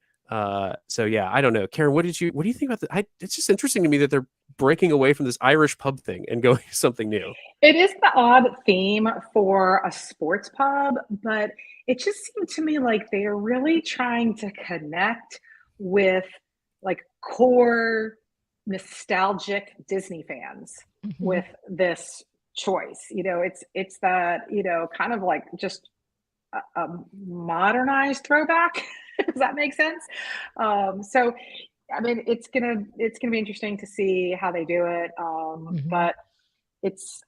So yeah, I don't know. Karen, what do you think about that? It's just interesting to me that they're breaking away from this Irish pub thing and going to something new. It is the odd theme for a sports pub, but it just seemed to me like they are really trying to connect with like core nostalgic Disney fans with this choice. It's that, kind of like just a modernized throwback. Does that make sense? So I mean, it's gonna be interesting to see how they do it. Mhm. But it's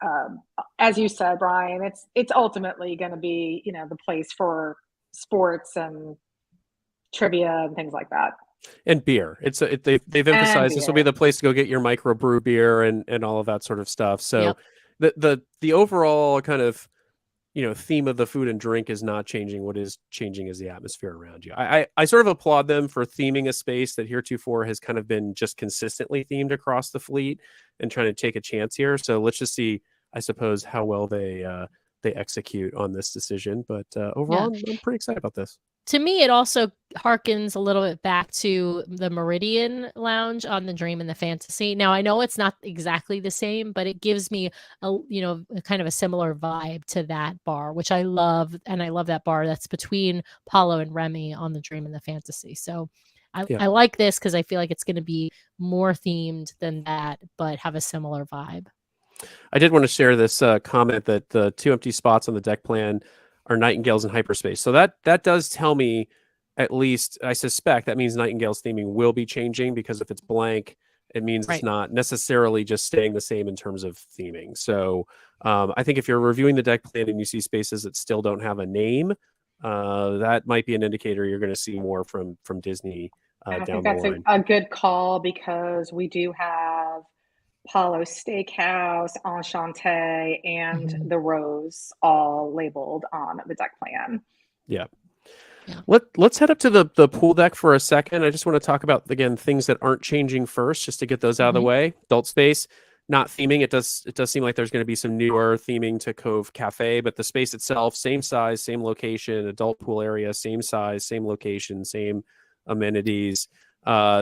as you said, Brian, it's ultimately going to be, you know, the place for sports and trivia and things like that, And beer. They've and emphasized this will be beer. the place to go get your microbrew beer and all of that sort of stuff. So Yep. the overall kind of, you know, theme of the food and drink is not changing. What is changing is the atmosphere around you. I sort of applaud them for theming a space that heretofore has kind of been just consistently themed across the fleet and trying to take a chance here. So let's just see, I suppose, how well they execute on this decision. But overall, Yeah. I'm pretty excited about this. To me, it also harkens a little bit back to the Meridian Lounge on the Dream and the Fantasy. Now, I know it's not exactly the same, but it gives me a kind of a similar vibe to that bar, which I love, and I love that bar that's between Paulo and Remy on the Dream and the Fantasy. So Yeah. I like this because I feel like it's going to be more themed than that, but have a similar vibe. I did want to share this comment that the 2 empty spots on the deck plan are Nightingales in hyperspace. So that does tell me, at least I suspect that means Nightingales theming will be changing, because if it's blank, it means it's Right. not necessarily just staying the same in terms of theming. So I think if you're reviewing the deck plan and you see spaces that still don't have a name, that might be an indicator you're going to see more from Disney And I think down the that's line. a good call because we do have Paulo Steakhouse, Enchante, and Mhm. the Rose all labeled on the deck plan. Yeah. Yeah. Let's head up to the pool deck for a second. I just want to talk about, again, things that aren't changing first, just to get those out of the Mhm. way. Adult space, not theming. It does seem like there's going to be some newer theming to Cove Cafe, but the space itself, same size, same location, adult pool area, same size, same location, same amenities.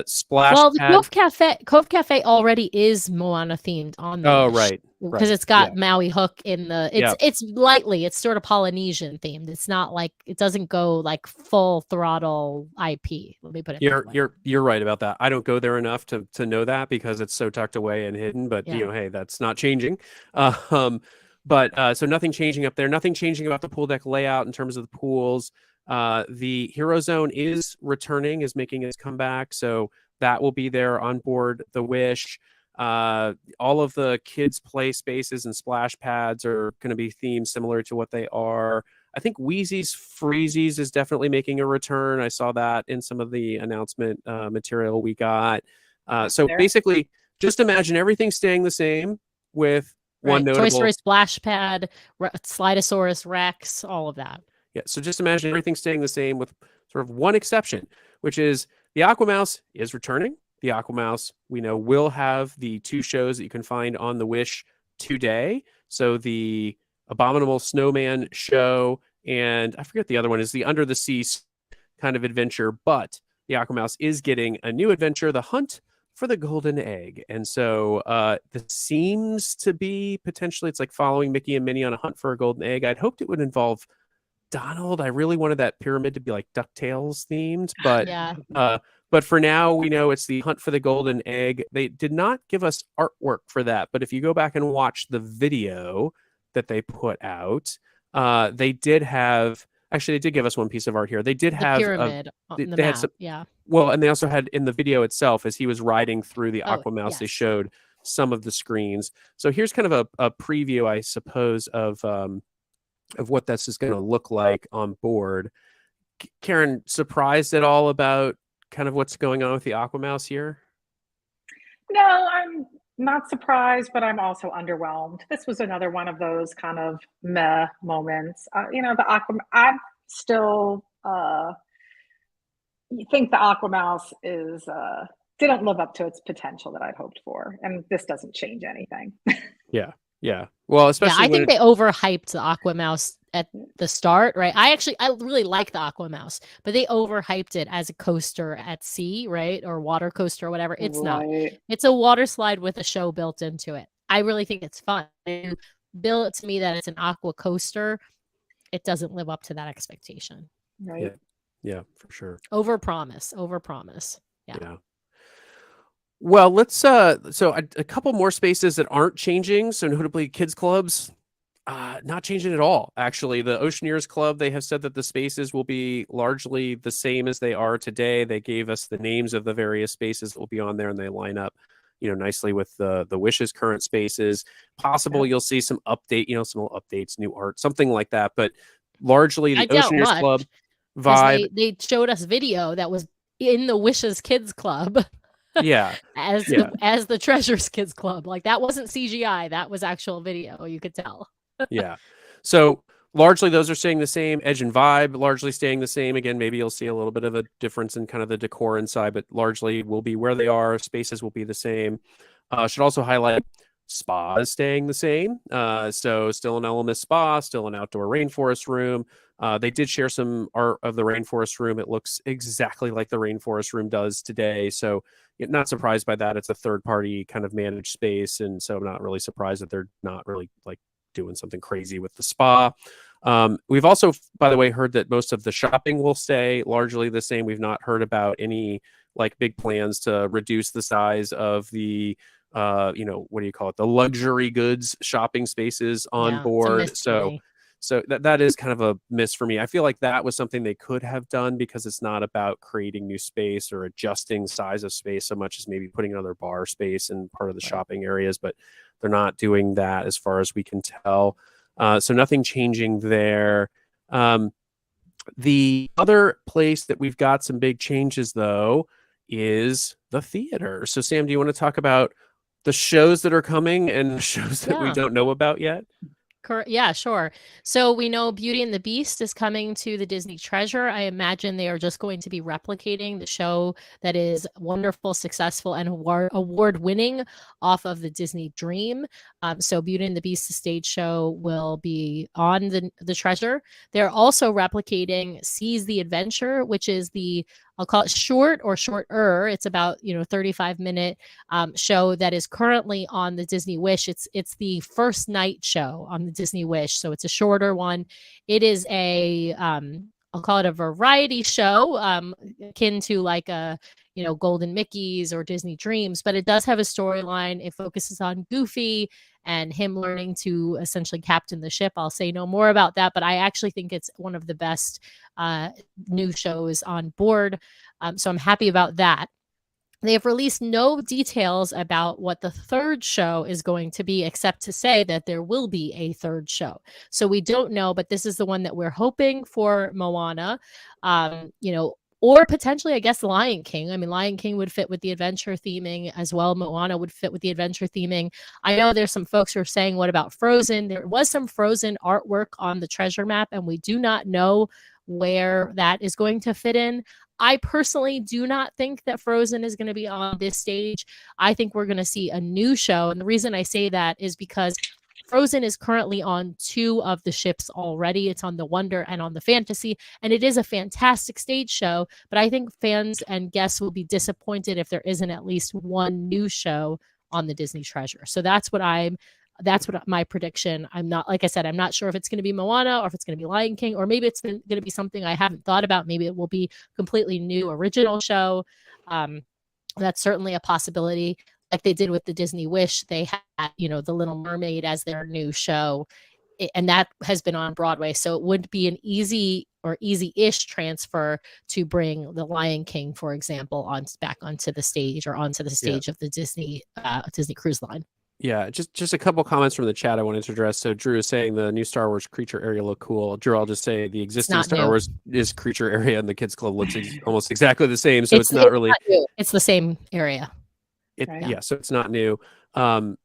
Splash Well, the pad. Cove Cafe already is Moana themed on the Oh, Wish right, because right. it's Yeah, got Maui Hook in the yeah. it's lightly, it's sort of Polynesian themed. It's not like it doesn't go like full throttle IP. Let me put it that way. You're right about that. I don't go there enough to know that, because it's so tucked away and hidden. But Yeah. hey, that's not changing. Um, so nothing changing up there. Nothing changing about the pool deck layout in terms of the pools. The Hero Zone is returning, is making its comeback, so that will be there on board the Wish. All of the kids' play spaces and splash pads are going to be themed similar to what they are. I think Wheezy's Freezies is definitely making a return. I saw that in some of the announcement material we got. So There. basically, just imagine everything staying the same with one Right. Toy Story notable. Splash Pad, Slidosaurus Rex, all of that. Yeah. So just imagine everything staying the same with sort of one exception, which is the Aquamouse is returning. The Aquamouse, we know, will have the 2 shows that you can find on the Wish today. So the Abominable Snowman show, and I forget the other one, is the Under the Sea kind of adventure. But the Aquamouse is getting a new adventure, the Hunt for the Golden Egg. And so this seems to be potentially, it's like following Mickey and Minnie on a hunt for a golden egg. I'd hoped it would involve Donald. I really wanted that pyramid to be like DuckTales themed, Yeah. but for now we know it's the Hunt for the Golden Egg. They did not give us artwork for that, but if you go back and watch the video that they put out, they did have, actually they did give us one piece of art here. They did The have pyramid on the they had map. some, Yeah. well, and they also had in the video itself, as he was riding through the Oh, Aquamouse, they yes. showed some of the screens. So here's kind of a preview, I suppose, of what this is going to look like on board. Karen, surprised at all about kind of what's going on with the Aquamouse here? No, I'm not surprised, but I'm also underwhelmed. This was another one of those kind of meh moments. You know, the Aqua. I still think the Aquamouse is didn't live up to its potential that I'd hoped for, and this doesn't change anything. Yeah, yeah. Well, Yeah, especially I when think they overhyped the Aquamouse at the start, right? I really like the Aquamouse, but they overhyped it as a coaster at sea, right? Or water coaster or whatever. It's not. Right. It's a water slide with a show built into it. I really think it's fun. You bill it to me that it's an aqua coaster, it doesn't live up to that expectation. Right. yeah, for sure. Over promise. Yeah. Yeah. Well, let's so a couple more spaces that aren't changing. So notably kids clubs, Not changing at all. Actually, the Oceaneers Club, they have said that the spaces will be largely the same as they are today. They gave us the names of the various spaces that will be on there, and they line up, nicely with the Wish's current spaces. Possible you'll see some update, some little updates, new art, something like that. But largely, I the doubt Oceaneers Club much, because vibe. they showed us video that was in the Wishes Kids Club Yeah, as yeah, the Treasures Kids Club. Like, that wasn't CGI, that was actual video. You could tell. yeah. So largely those are staying the same. Edge and vibe largely staying the same. Again, maybe you'll see a little bit of a difference in kind of the decor inside, but largely will be where they are. Spaces will be the same. Should also highlight spa is staying the same. So still an Elemis spa, still an outdoor rainforest room. They did share some art of the rainforest room. It looks exactly like the rainforest room does today. So not surprised by that. It's a third party kind of managed space. And so I'm not really surprised that they're not really like doing something crazy with the spa. We've also, by the way, heard that most of the shopping will stay largely the same. We've not heard about any like big plans to reduce the size of the what do you call it, the luxury goods shopping spaces on Yeah, it's a board. miss for me. So that is kind of a miss for me. I feel like that was something they could have done, because it's not about creating new space or adjusting size of space so much as maybe putting another bar space in part of the shopping areas, but they're not doing that as far as we can tell. So nothing changing there. The other place that we've got some big changes, though, is the theater. So Sam, do you want to talk about the shows that are coming and shows that we Yeah. don't know about yet? Yeah, sure. So we know Beauty and the Beast is coming to the Disney Treasure. I imagine they are just going to be replicating the show that is wonderful, successful, and award winning off of the Disney Dream. So Beauty and the Beast, the stage show, will be on the Treasure. They're also replicating Seize the Adventure, which is I'll call it short or shorter. It's about 35-minute show that is currently on the Disney Wish. It's the first night show on the Disney Wish, so it's a shorter one. It is I'll call it a variety show, akin to like a Golden Mickey's or Disney Dreams, but it does have a storyline. It focuses on Goofy and him learning to essentially captain the ship. I'll say no more about that, but I actually think it's one of the best new shows on board. So I'm happy about that. They have released no details about what the third show is going to be, except to say that there will be a third show. So we don't know, but this is the one that we're hoping for Moana. Or potentially, I guess, Lion King. I mean, Lion King would fit with the adventure theming as well. Moana would fit with the adventure theming. I know there's some folks who are saying, what about Frozen? There was some Frozen artwork on the treasure map, and we do not know where that is going to fit in. I personally do not think that Frozen is going to be on this stage. I think we're going to see a new show. And the reason I say that is because Frozen is currently on 2 of the ships already. It's on the Wonder and on the Fantasy, and it is a fantastic stage show, but I think fans and guests will be disappointed if there isn't at least one new show on the Disney Treasure. So that's what my prediction. I'm not, like I said, I'm not sure if it's going to be Moana or if it's going to be Lion King, or maybe it's going to be something I haven't thought about. Maybe it will be completely new original show. That's certainly a possibility. Like they did with the Disney Wish, they had, The Little Mermaid as their new show, and that has been on Broadway. So it would be an easy-ish transfer to bring the Lion King, for example, back onto the stage, or onto the stage of the Disney Cruise Line. Yeah, just a couple comments from the chat I wanted to address. So Drew is saying the new Star Wars creature area look cool. Drew, I'll just say the existing Star Wars is creature area, and the Kids Club looks almost exactly the same. So it's not really. Not new. It's the same area. Yeah, so it's not new.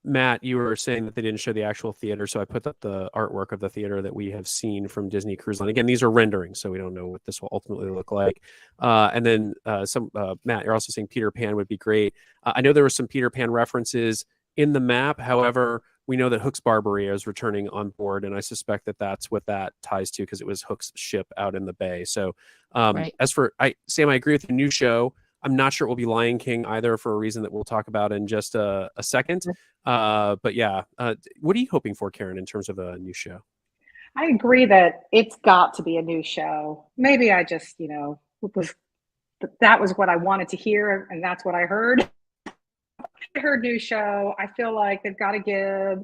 Matt, you were saying that they didn't show the actual theater, so I put up the artwork of the theater that we have seen from Disney Cruise Line. Again, these are renderings, so we don't know what this will ultimately look like. And then Matt, you're also saying Peter Pan would be great. I know there were some Peter Pan references in the map. However, we know that Hook's Barberia is returning on board, and I suspect that that's what that ties to, because it was Hook's ship out in the bay. So Right. As for Sam, I agree with the new show. I'm not sure it will be Lion King either, for a reason that we'll talk about in just a second. But yeah, what are you hoping for, Karen, in terms of a new show? I agree that it's got to be a new show. Maybe I just, that was what I wanted to hear, and that's what I heard. I heard new show. I feel like they've got to give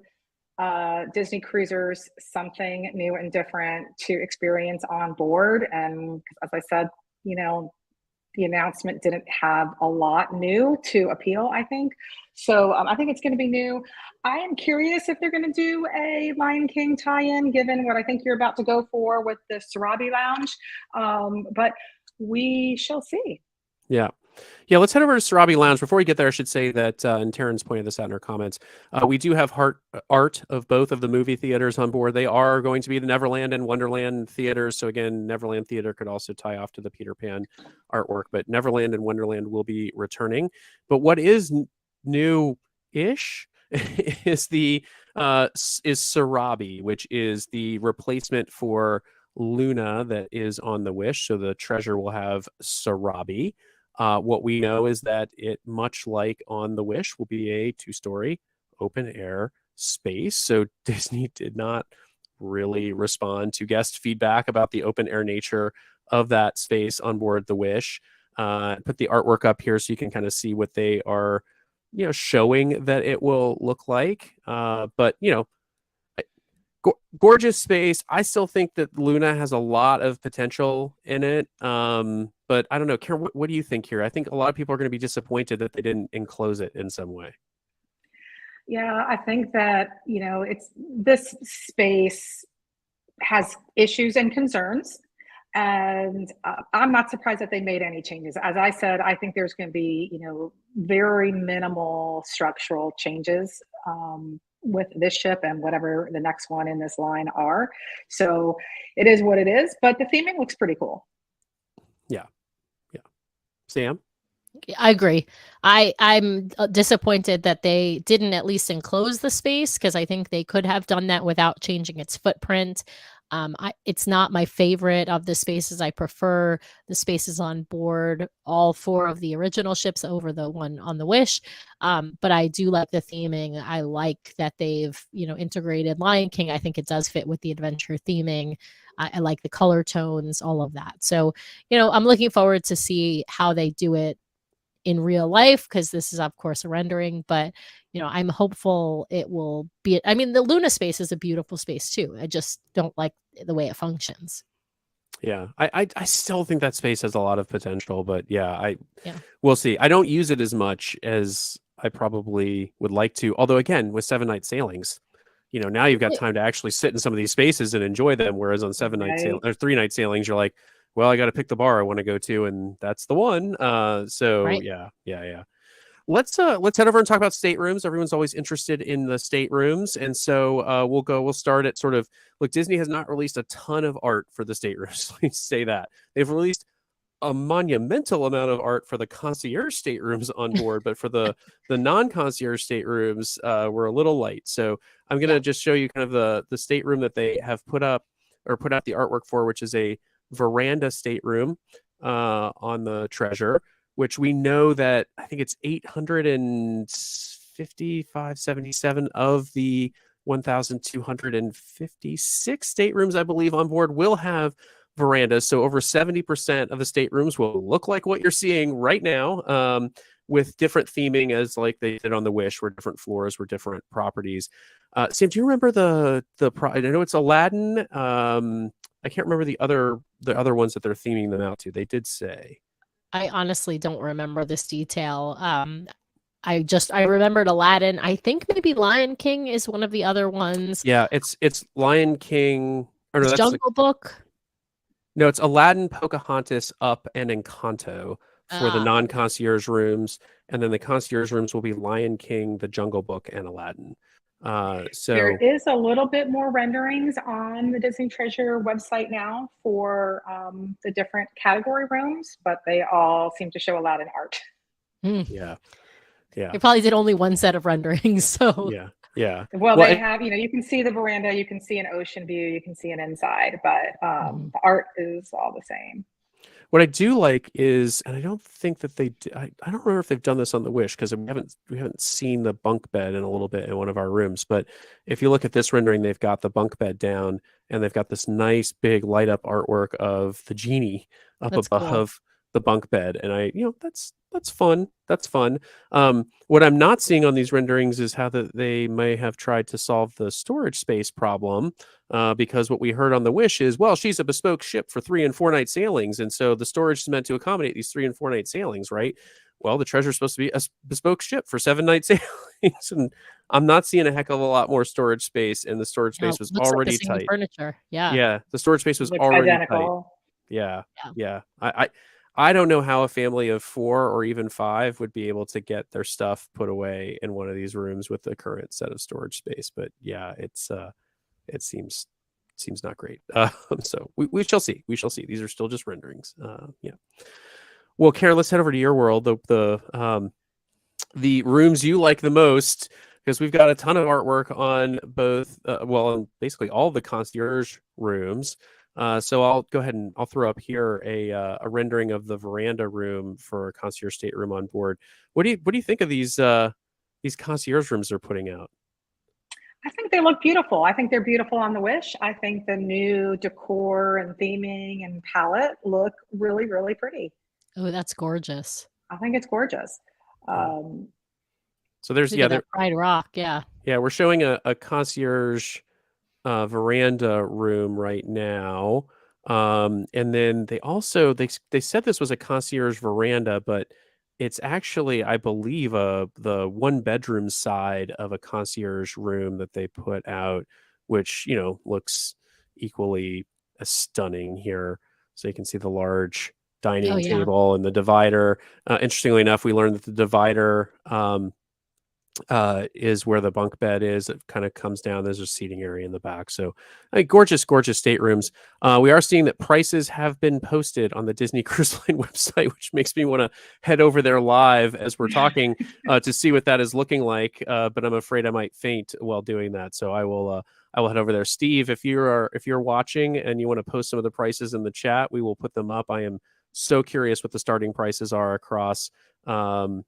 Disney cruisers something new and different to experience on board. And as I said, the announcement didn't have a lot new to appeal, I think. So I think it's going to be new. I am curious if they're going to do a Lion King tie-in, given what I think you're about to go for with the Sarabi Lounge. But we shall see. Yeah. Yeah, let's head over to Sarabi Lounge. Before we get there, I should say that, and Taryn's pointed this out in her comments, we do have art of both of the movie theaters on board. They are going to be the Neverland and Wonderland theaters. So again, Neverland Theater could also tie off to the Peter Pan artwork, but Neverland and Wonderland will be returning. But what is new-ish is is Sarabi, which is the replacement for Luna that is on the Wish. So the treasure will have Sarabi. What we know is that it, much like on the Wish, will be a 2-story open air space. So Disney did not really respond to guest feedback about the open air nature of that space on board the Wish. Put the artwork up here so you can kind of see what they are, showing that it will look like. But gorgeous space. I still think that Luna has a lot of potential in it. But I don't know, Karen, what do you think here? I think a lot of people are going to be disappointed that they didn't enclose it in some way. Yeah, I think that, it's this space has issues and concerns. And I'm not surprised that they made any changes. As I said, I think there's going to be, very minimal structural changes with this ship and whatever the next one in this line are. So it is what it is, but the theming looks pretty cool. Yeah. Sam? I agree. I'm disappointed that they didn't at least enclose the space, because I think they could have done that without changing its footprint. It's not my favorite of the spaces. I prefer the spaces on board all 4 of the original ships over the one on the Wish. But I do like the theming. I like that they've, integrated Lion King. I think it does fit with the adventure theming. I like the color tones, all of that. So, I'm looking forward to see how they do it in real life, because this is, of course, a rendering, but I'm hopeful it will be. I mean, the Luna space is a beautiful space too. I just don't like the way it functions. Yeah, I still think that space has a lot of potential, but we'll see. I don't use it as much as I probably would like to. Although again, with 7-night sailings, now you've got time to actually sit in some of these spaces and enjoy them. Whereas on 7-night sail or 3-night sailings, you're like, well, I got to pick the bar I want to go to, and that's the one. Right. Yeah. Let's head over and talk about staterooms. Everyone's always interested in the staterooms, and so we'll start at sort of, look, Disney has not released a ton of art for the staterooms. Let's say that they've released a monumental amount of art for the concierge staterooms on board, but for the non-concierge staterooms, we're a little light. So I'm gonna just show you kind of the stateroom that they have put out the artwork for, which is a veranda stateroom on the Treasure, which we know that I think it's 877 of the 1,256 staterooms, I believe, on board will have verandas. So over 70% of the staterooms will look like what you're seeing right now, with different theming, as like they did on the Wish, where different floors were different properties. Sam, do you remember I know it's Aladdin. I can't remember the other ones that they're theming them out to. They did say. I honestly don't remember this detail. I remembered Aladdin. I think maybe Lion King is one of the other ones. Yeah, it's Lion King. Or no, that's Jungle Book. No, it's Aladdin, Pocahontas, Up, and Encanto for the non-concierge rooms, and then the concierge rooms will be Lion King, The Jungle Book, and Aladdin. So there is a little bit more renderings on the Disney Treasure website now for the different category rooms, but they all seem to show Aladdin art. Yeah. They probably did only one set of renderings, so yeah. Well, they have, you can see the veranda, you can see an ocean view, you can see an inside, but the art is all the same. What I do like is, and I don't think that I don't remember if they've done this on the Wish, because we haven't seen the bunk bed in a little bit in one of our rooms. But if you look at this rendering, they've got the bunk bed down, and they've got this nice big light up artwork of the genie up above the bunk bed, and that's fun. That's fun. What I'm not seeing on these renderings is how that they may have tried to solve the storage space problem, because what we heard on the Wish is, well, she's a bespoke ship for 3 and 4 night sailings, and so the storage is meant to accommodate these 3 and 4 night sailings, right? Well, the Treasure's supposed to be a bespoke ship for 7 night sailings, and I'm not seeing a heck of a lot more storage space, and the storage space was looks like the already same tight. furniture. Yeah. Yeah, the storage space was Looks already tight. identical. Yeah, Yeah. yeah. I don't know how a family of 4 or even 5 would be able to get their stuff put away in one of these rooms with the current set of storage space. But yeah, it seems not great. So we shall see. We shall see. These are still just renderings. Yeah. Well, Karen, let's head over to your world. The rooms you like the most, because we've got a ton of artwork on both, on basically all the concierge rooms. So I'll go ahead and I'll throw up here a rendering of the veranda room for concierge stateroom on board. What do you think of these concierge rooms they're putting out? I think they look beautiful. I think they're beautiful on the Wish. I think the new decor and theming and palette look really, really pretty. Oh, that's gorgeous. I think it's gorgeous. So there's that Pride Rock, yeah. Yeah, we're showing a concierge veranda room right now, and then they also they said this was a concierge veranda, but it's actually, I believe, the 1-bedroom side of a concierge room that they put out, which looks equally as stunning here. So you can see the large dining table and the divider. Interestingly enough, we learned that the divider is where the bunk bed is. It kind of comes down. There's a seating area in the back. So gorgeous staterooms. We are seeing that prices have been posted on the Disney Cruise Line website, which makes me want to head over there live as we're talking to see what that is looking like. But I'm afraid I might faint while doing that. So I will head over there. Steve, if you're watching and you want to post some of the prices in the chat, we will put them up. I am so curious what the starting prices are across the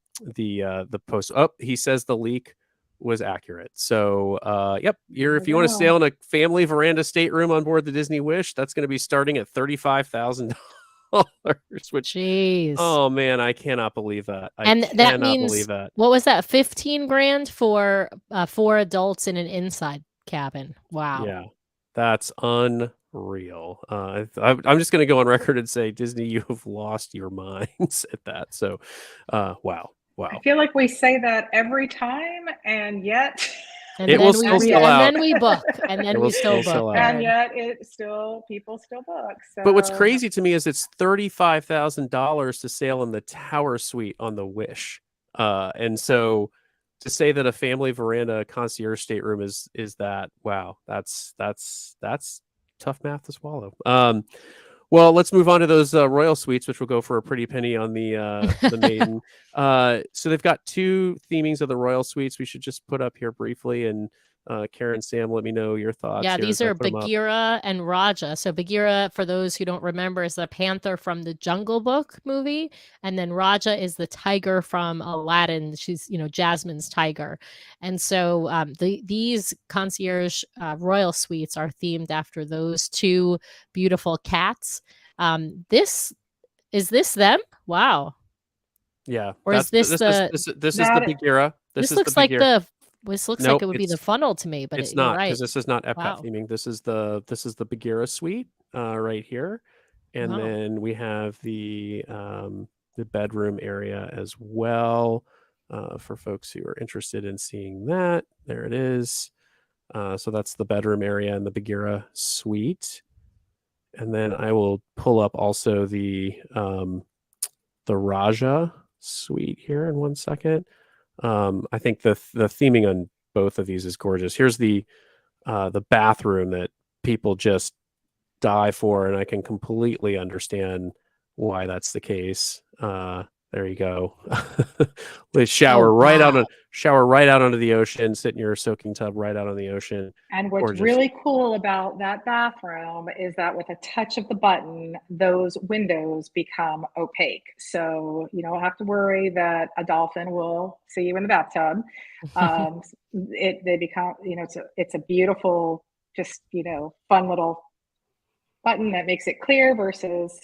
post. He says the leak was accurate. So yep, if you want to sail in a family veranda stateroom on board the Disney Wish, that's going to be starting at $35,000. Which, jeez, oh man, I cannot believe that. That means what was that? 15 grand for 4 adults in an inside cabin. Wow. Yeah, that's unreal. I'm just going to go on record and say, Disney, you have lost your minds at that. So, wow. I feel like we say that every time, and yet will still sell out. And then we book, and then we still book, and yet people still book. So. But what's crazy to me is it's $35,000 to sail in the Tower Suite on the Wish, and so to say that a family veranda concierge stateroom is that, wow, that's tough math to swallow. Well, let's move on to those royal suites, which will go for a pretty penny on the Maiden. So they've got 2 themings of the royal suites. We should just put up here briefly, and Karen, Sam, let me know your thoughts. Yeah, these are Bagheera and Raja. So Bagheera, for those who don't remember, is the panther from the Jungle Book movie, and then Raja is the tiger from Aladdin. She's Jasmine's tiger, and so these concierge royal suites are themed after those 2 beautiful cats. This them? Wow. Yeah. Or is this is the Bagheera? This looks like it would be the funnel to me, but it's not, because right. this is not Epcot theming. This is the Bagheera suite right here, and then we have the bedroom area as well for folks who are interested in seeing that. There it is. So that's the bedroom area and the Bagheera suite, and then I will pull up also the Raja suite here in one second. I think the theming on both of these is gorgeous. Here's the bathroom that people just die for, and I can completely understand why that's the case. There you go. They shower right out onto the ocean, sit in your soaking tub right out on the ocean. And what's really cool about that bathroom is that with a touch of the button, those windows become opaque. So you don't have to worry that a dolphin will see you in the bathtub. They become, it's a beautiful, just, fun little button that makes it clear versus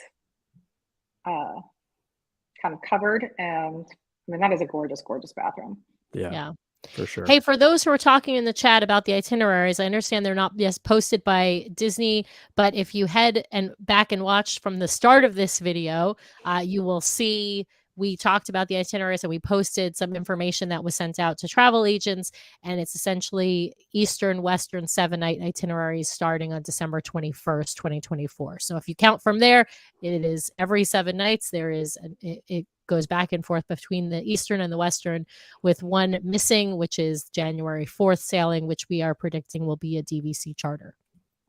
kind of covered. And I mean, that is a gorgeous, gorgeous bathroom. Yeah. For sure. Hey, for those who are talking in the chat about the itineraries, I understand they're not posted by Disney, but if you head back and watch from the start of this video, you will see we talked about the itineraries and we posted some information that was sent out to travel agents, and it's essentially Eastern, Western 7-night itineraries starting on December 21st, 2024. So if you count from there, it is every 7 nights. There is it goes back and forth between the Eastern and the Western, with one missing, which is January 4th sailing, which we are predicting will be a DVC charter.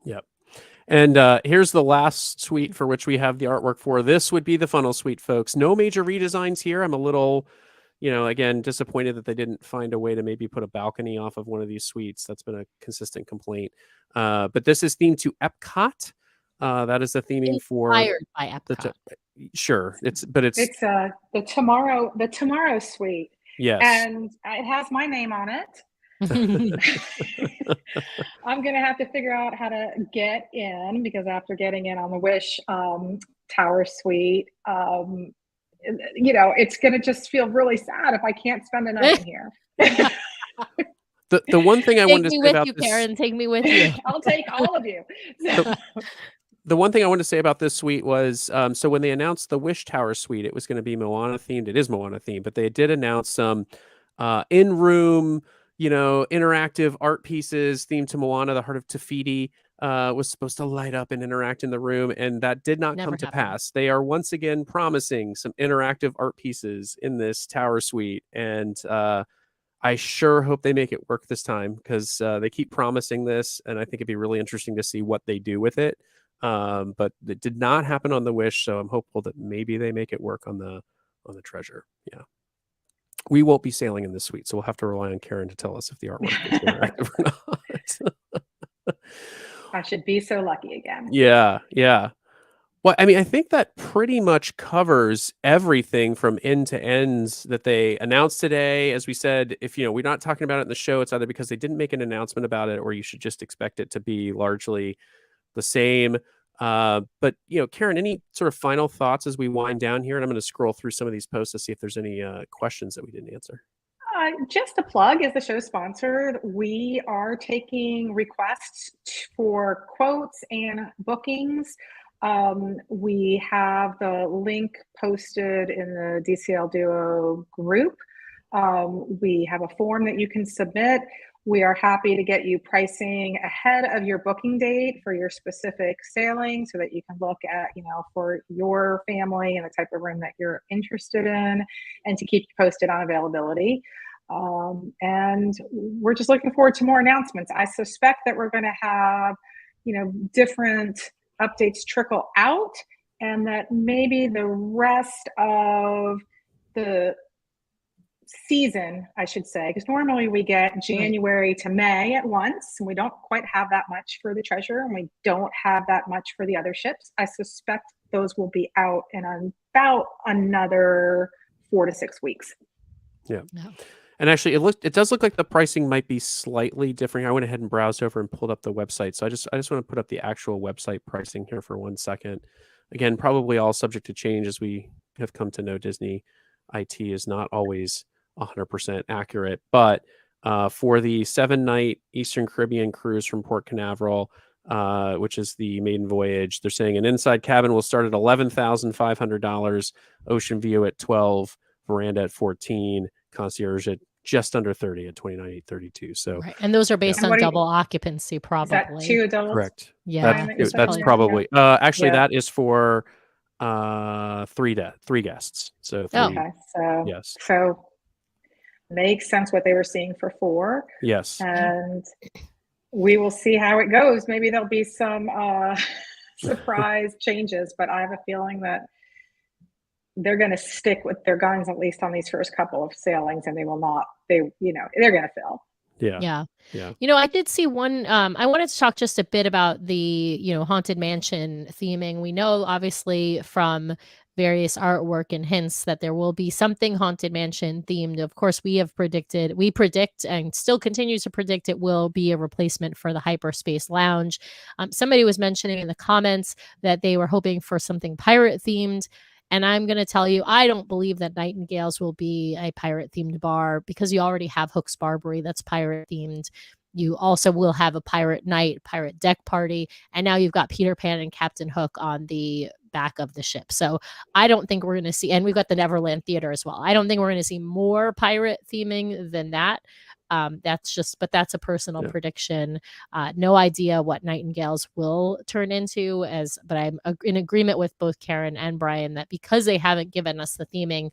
Yep. And here's the last suite for which we have the artwork for. This would be the funnel suite, folks. No major redesigns here. I'm a little, again, disappointed that they didn't find a way to maybe put a balcony off of one of these suites. That's been a consistent complaint. But this is themed to Epcot. That is the theming for inspired by Epcot. Sure, it's the tomorrow suite. Yes, and it has my name on it. I'm gonna have to figure out how to get in, because after getting in on the Wish Tower suite, it's gonna just feel really sad if I can't spend a night in here. The one thing I wanted to say about this, Karen, take me with you. I'll take all of you. The one thing I wanted to say about this suite was, so when they announced the Wish Tower suite, it was going to be Moana themed. It is Moana themed, but they did announce some in-room, interactive art pieces themed to Moana. The Heart of Te-Fiti was supposed to light up and interact in the room, and that did not come to pass. They are once again promising some interactive art pieces in this tower suite, and I sure hope they make it work this time, because they keep promising this, and I think it'd be really interesting to see what they do with it. But it did not happen on the Wish, so I'm hopeful that maybe they make it work on the Treasure. Yeah, we won't be sailing in this suite, so we'll have to rely on Karen to tell us if the artwork is interactive or not. I should be so lucky again. Yeah. Well, I mean, I think that pretty much covers everything from end to ends that they announced today. As we said, if we're not talking about it in the show, it's either because they didn't make an announcement about it, or you should just expect it to be largely the same. But Karen, any sort of final thoughts as we wind down here? And I'm going to scroll through some of these posts to see if there's any questions that we didn't answer. Just a plug, as the show sponsored, we are taking requests for quotes and bookings. We have the link posted in the DCL Duo group. We have a form that you can submit. We are happy to get you pricing ahead of your booking date for your specific sailing, so that you can look at, for your family and the type of room that you're interested in, and to keep you posted on availability. And we're just looking forward to more announcements. I suspect that we're going to have, different updates trickle out, and that maybe the rest of the season, I should say, because normally we get January to May at once, and we don't quite have that much for the Treasure, and we don't have that much for the other ships. I suspect those will be out in about another 4 to 6 weeks. Yeah. And actually, it does look like the pricing might be slightly different. I went ahead and browsed over and pulled up the website. So I just want to put up the actual website pricing here for 1 second. Again, probably all subject to change, as we have come to know Disney IT is not always 100% accurate. But for the 7-night Eastern Caribbean cruise from Port Canaveral, which is the Maiden Voyage, they're saying an inside cabin will start at $11,500, ocean view at $12,000, veranda at $14,000, concierge at just under $30,000 at $29,832. So, and those are based on double occupancy, probably. Is that 2 adults? Correct. Yeah, that's probably. Actually, that is for 3 guests. So 3. Okay. So yes. So makes sense what they were seeing for 4. Yes. And we will see how it goes. Maybe there'll be some surprise changes, but I have a feeling that they're going to stick with their guns, at least on these first couple of sailings, and they will not. They're going to fill. Yeah. I did see one. I wanted to talk just a bit about the Haunted Mansion theming. We know, obviously, from various artwork and hints that there will be something Haunted Mansion themed. Of course, we predict and still continue to predict it will be a replacement for the Hyperspace Lounge. Somebody was mentioning in the comments that they were hoping for something pirate themed. And I'm going to tell you, I don't believe that Nightingales will be a pirate themed bar, because you already have Hook's Barbary that's pirate themed. You also will have a pirate night, pirate deck party, and now you've got Peter Pan and Captain Hook on the back of the ship. So I don't think we're going to see, and we've got the Neverland Theater as well. I don't think we're going to see more pirate theming than that. But that's a personal prediction. No idea what Nightingales will turn into, but I'm in agreement with both Karen and Brian that because they haven't given us the theming,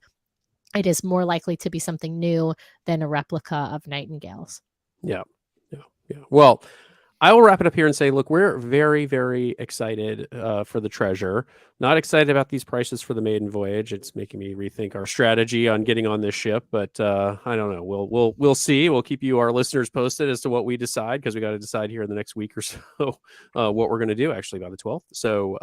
it is more likely to be something new than a replica of Nightingales. Yeah. Well, I will wrap it up here and say, look, we're very, very excited for the Treasure. Not excited about these prices for the Maiden Voyage. It's making me rethink our strategy on getting on this ship, but I don't know. We'll see. We'll keep you, our listeners, posted as to what we decide, because we got to decide here in the next week or so what we're going to do. Actually, by the 12th. So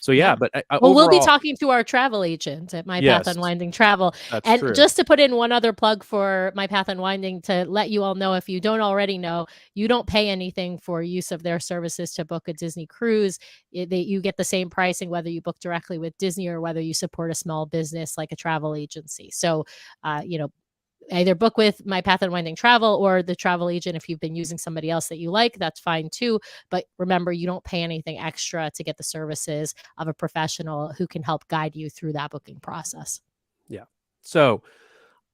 yeah. But overall, we'll be talking to our travel agent at My Path Unwinding Travel. That's and true. Just to put in one other plug for My Path Unwinding, to let you all know, if you don't already know, you don't pay anything for use of their services to book a Disney cruise. You get the same pricing whether you book directly with Disney or whether you support a small business like a travel agency. So, either book with My Path Unwinding Travel or the travel agent. If you've been using somebody else that you like, that's fine too. But remember, you don't pay anything extra to get the services of a professional who can help guide you through that booking process. Yeah. So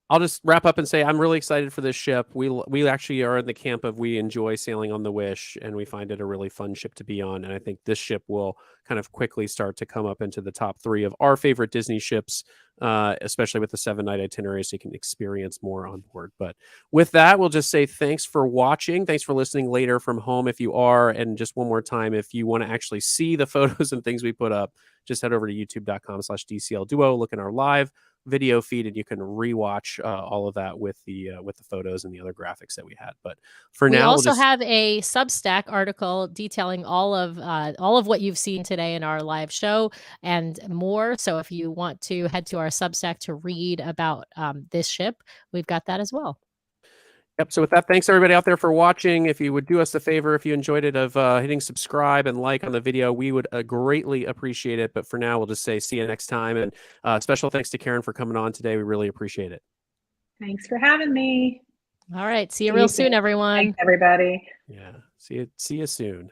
I'll just wrap up and say I'm really excited for this ship. We actually are in the camp of we enjoy sailing on the Wish, and we find it a really fun ship to be on. And I think this ship will kind of quickly start to come up into the top 3 of our favorite Disney ships, especially with the 7-night itinerary, so you can experience more on board. But with that, we'll just say thanks for watching. Thanks for listening later from home if you are. And just one more time, if you want to actually see the photos and things we put up, just head over to youtube.com/DCL Duo, look in our live video feed, and you can rewatch all of that with the photos and the other graphics that we had. But for now, we also have a Substack article detailing all of what you've seen today in our live show and more. So if you want to head to our Substack to read about this ship, we've got that as well. Yep. So with that, thanks everybody out there for watching. If you would do us a favor, if you enjoyed it, of hitting subscribe and like on the video, we would greatly appreciate it. But for now, we'll just say see you next time. And special thanks to Karen for coming on today. We really appreciate it. Thanks for having me. All right. See you real soon, everyone. Thanks, everybody. Yeah. See you soon.